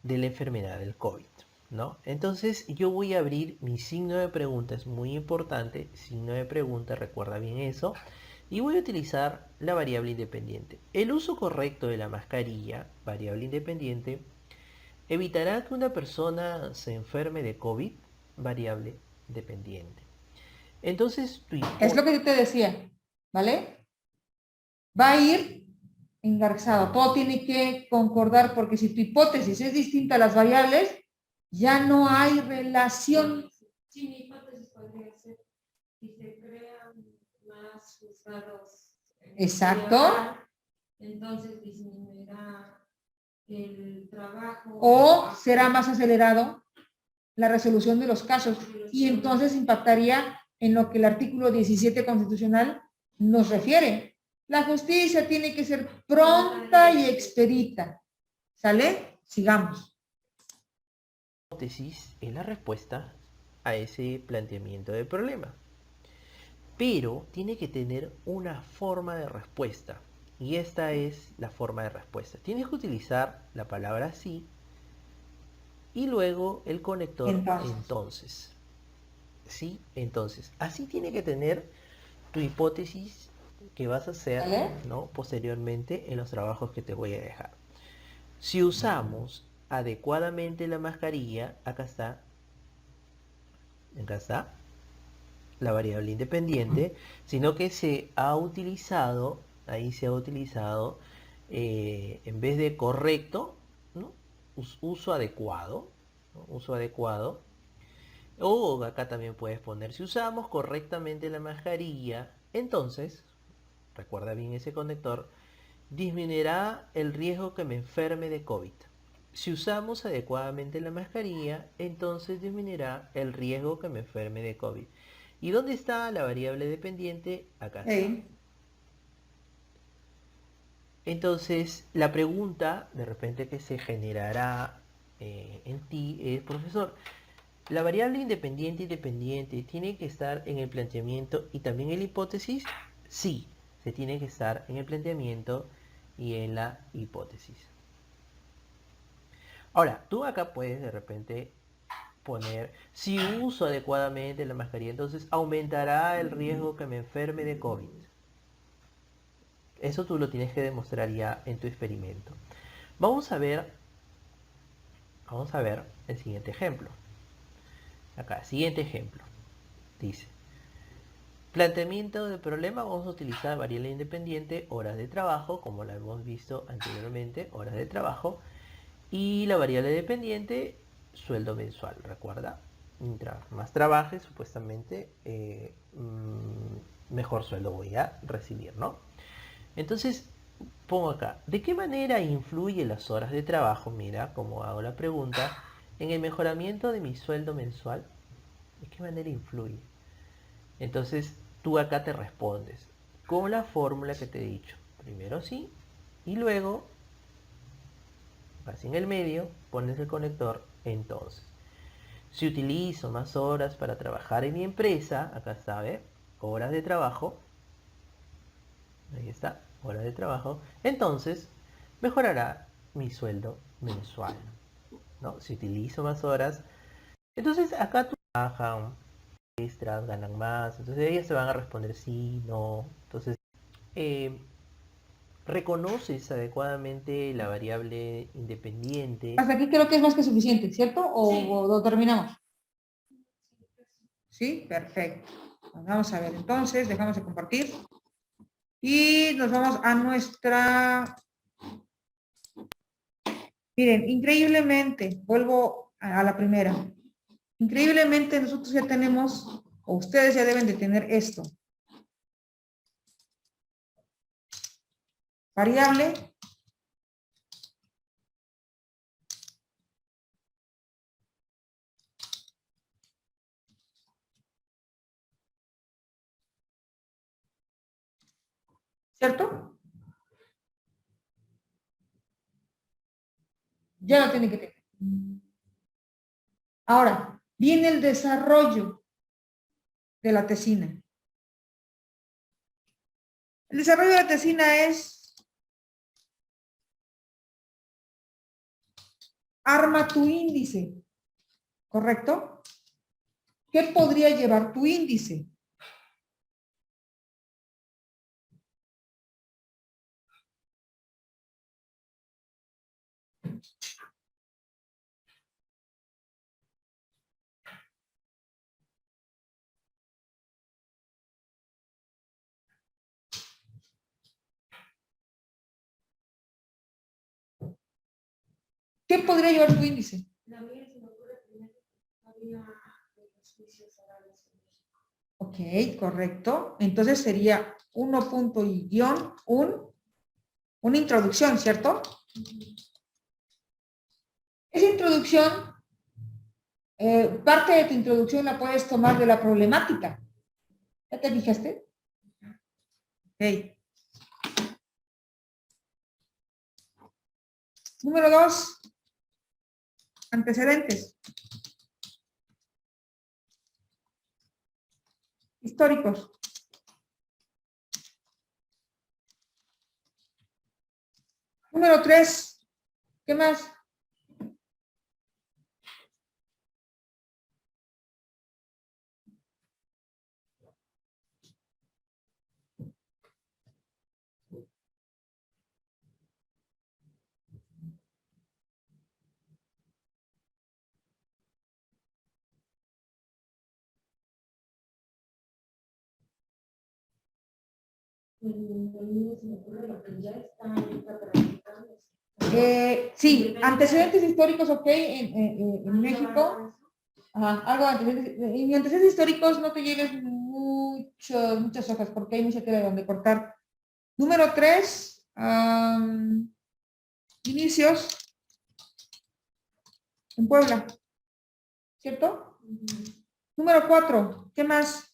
de la enfermedad del COVID, ¿no? Entonces yo voy a abrir mi signo de pregunta, es muy importante, signo de pregunta, recuerda bien eso, y voy a utilizar la variable independiente. El uso correcto de la mascarilla, variable independiente, evitará que una persona se enferme de COVID, variable dependiente. Entonces, tu Es lo que yo te decía, ¿vale? Va a ir engarzado. Todo tiene que concordar porque si tu hipótesis es distinta a las variables, ya no hay relación. Sí, mi hipótesis podría ser si se crean más juzgados. Exacto. Entonces disminuirá el trabajo. O será más acelerado la resolución de los casos y entonces impactaría en lo que el artículo 17 constitucional nos refiere. La justicia tiene que ser pronta y expedita. ¿Sale? Sigamos. hipótesis es la respuesta a ese planteamiento de problema. Pero tiene que tener una forma de respuesta. Y esta es la forma de respuesta. Tienes que utilizar la palabra sí y luego el conector entonces. Sí, entonces. Así tiene que tener tu hipótesis que vas a hacer, ¿Vale? ¿no? Posteriormente en los trabajos que te voy a dejar. Si usamos adecuadamente la mascarilla, acá está la variable independiente, sino que se ha utilizado, ahí se ha utilizado, en vez de correcto, ¿no? Uso adecuado, ¿no? Uso adecuado. O acá también puedes poner, si usamos correctamente la mascarilla, entonces, recuerda bien ese conector, disminuirá el riesgo que me enferme de COVID. Si usamos adecuadamente la mascarilla, entonces disminuirá el riesgo que me enferme de COVID. ¿Y dónde está la variable dependiente? Acá está. Entonces, la pregunta de repente que se generará en ti es, profesor, ¿la variable independiente y dependiente tiene que estar en el planteamiento y también en la hipótesis? Sí, se tiene que estar en el planteamiento y en la hipótesis. Ahora, tú acá puedes de repente poner, si uso adecuadamente la mascarilla, entonces aumentará el riesgo que me enferme de COVID. Eso tú lo tienes que demostrar ya en tu experimento. Vamos a ver el siguiente ejemplo. Acá, siguiente ejemplo. Dice, planteamiento del problema, vamos a utilizar variable independiente, horas de trabajo, como la hemos visto anteriormente, horas de trabajo, y la variable dependiente, sueldo mensual, recuerda, mientras más trabaje, supuestamente, mejor sueldo voy a recibir, ¿no? Entonces, pongo acá, ¿de qué manera influye las horas de trabajo? Mira, como hago la pregunta, en el mejoramiento de mi sueldo mensual. ¿De qué manera influye? Entonces, tú acá te respondes con la fórmula que te he dicho. Primero sí, y luego, vas en el medio, pones el conector, entonces. Si utilizo más horas para trabajar en mi empresa, acá está, ¿ve? Horas de trabajo. Ahí está, horas de trabajo. Entonces, mejorará mi sueldo mensual, ¿no? Si utilizo más horas. Entonces, acá tú trabajan extras, ganan más. Entonces, ellas se van a responder sí, no. Entonces, reconoces adecuadamente la variable independiente. Hasta aquí creo que es más que suficiente, ¿cierto? ¿O lo terminamos? Sí, perfecto. Vamos a ver entonces, dejamos de compartir. Y nos vamos a nuestra... Miren, increíblemente, vuelvo a la primera. Increíblemente nosotros ya tenemos, o ustedes ya deben de tener esto. Variable. ¿Cierto? Ya lo tienen que tener. Ahora, viene el desarrollo de la tesina. El desarrollo de la tesina es arma tu índice, ¿correcto? ¿Qué podría llevar tu índice? ¿Qué podría llevar su índice? La mía se me ocurre primero que había de los juicios orales en México. Ok, correcto. Entonces sería 1 punto y guión, una introducción, ¿cierto? Esa introducción, parte de tu introducción la puedes tomar de la problemática. ¿Ya te fijaste? Ok. Número 2. Antecedentes. Históricos. Número 3. ¿Qué más? En se me ocurre lo que ya está ahorita practicando. Sí, antecedentes históricos, ok, en México. Ajá, algo de antecedentes. En antecedentes históricos no te lleves muchas hojas porque hay mucha tela de donde cortar. Número 3, inicios en Puebla, ¿cierto? Número 4, ¿qué más?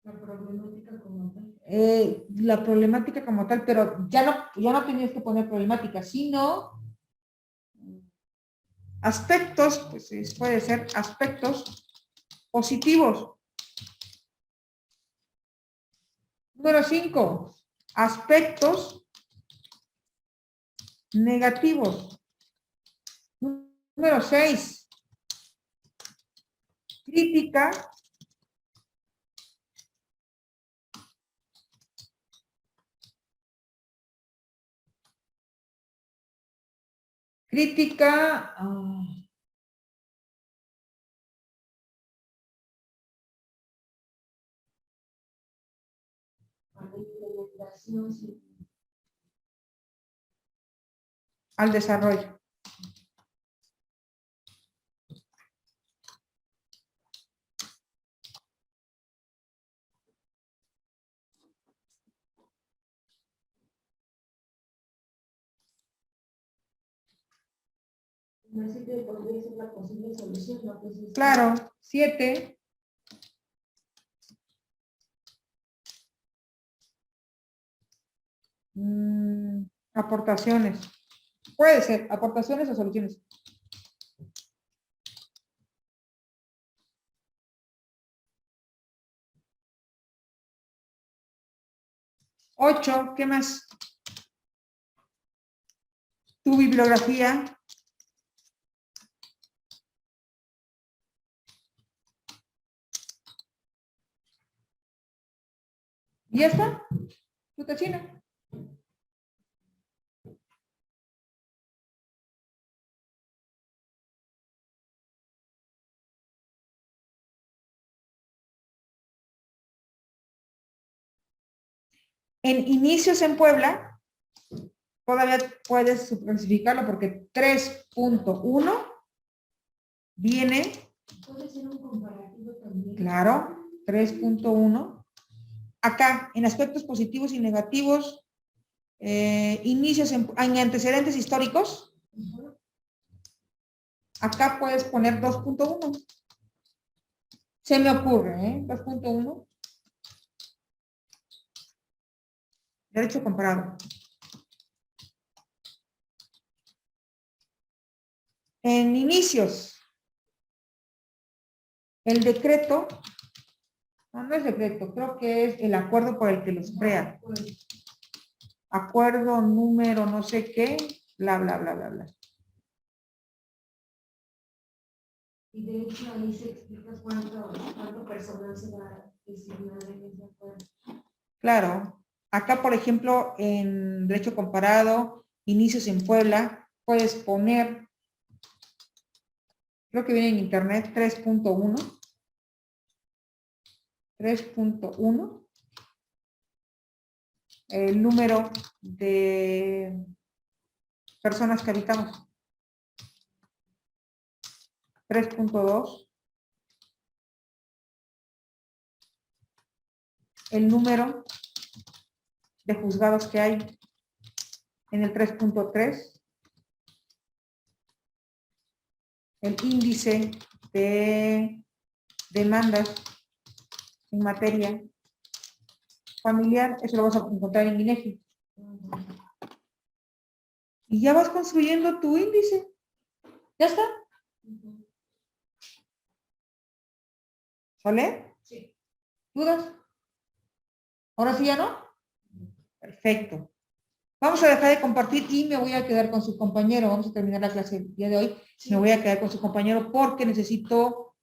La problemática como tal. La problemática como tal, pero ya no tenías que poner problemática, sino aspectos, pues puede ser aspectos positivos. Número 5, aspectos negativos. Número 6, crítica A la implementación, sí. al desarrollo. Así que podría ser la posible solución, ¿no? Pues es- Claro, 7. Aportaciones. Puede ser, aportaciones o soluciones. 8, ¿qué más? Tu bibliografía. ¿Y ya está? Fruta china. En inicios en Puebla, todavía puedes subclasificarlo porque 3.1 viene, Puede ser un comparativo también. claro, 3.1. Acá, en aspectos positivos y negativos, inicios en antecedentes históricos, acá puedes poner 2.1. Se me ocurre, 2.1. Derecho comparado. En inicios, el decreto, no es decreto, creo que es el acuerdo por el que los crea. Acuerdo número no sé qué, bla, bla, bla, bla, bla. Y de hecho ahí se explica cuánto personal se va a designar en ese acuerdo. Claro. Acá, por ejemplo, en derecho comparado, inicios en Puebla, puedes poner, creo que viene en internet, 3.1. 3.1. el número de personas que habitamos. 3.2. El número de juzgados que hay en el 3.3. El índice de demandas en materia familiar, eso lo vas a encontrar en INEGI. Y ya vas construyendo tu índice. ¿Ya está? ¿Sale? Sí. ¿Dudas? ¿Ahora sí ya no? Perfecto. Vamos a dejar de compartir y me voy a quedar con su compañero. Vamos a terminar la clase el día de hoy. Me voy a quedar con su compañero porque necesito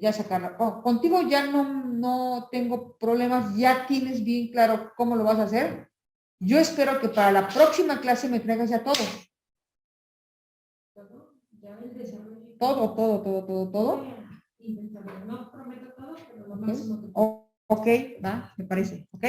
ya sacarla. Oh, contigo ya no tengo problemas. Ya tienes bien claro cómo lo vas a hacer. Yo espero que para la próxima clase me traigas ya todo. Ya el desarrollo. Todo. Intentarlo. No prometo todo, pero lo Ok. máximo que puedo. Ok, va, me parece. Ok.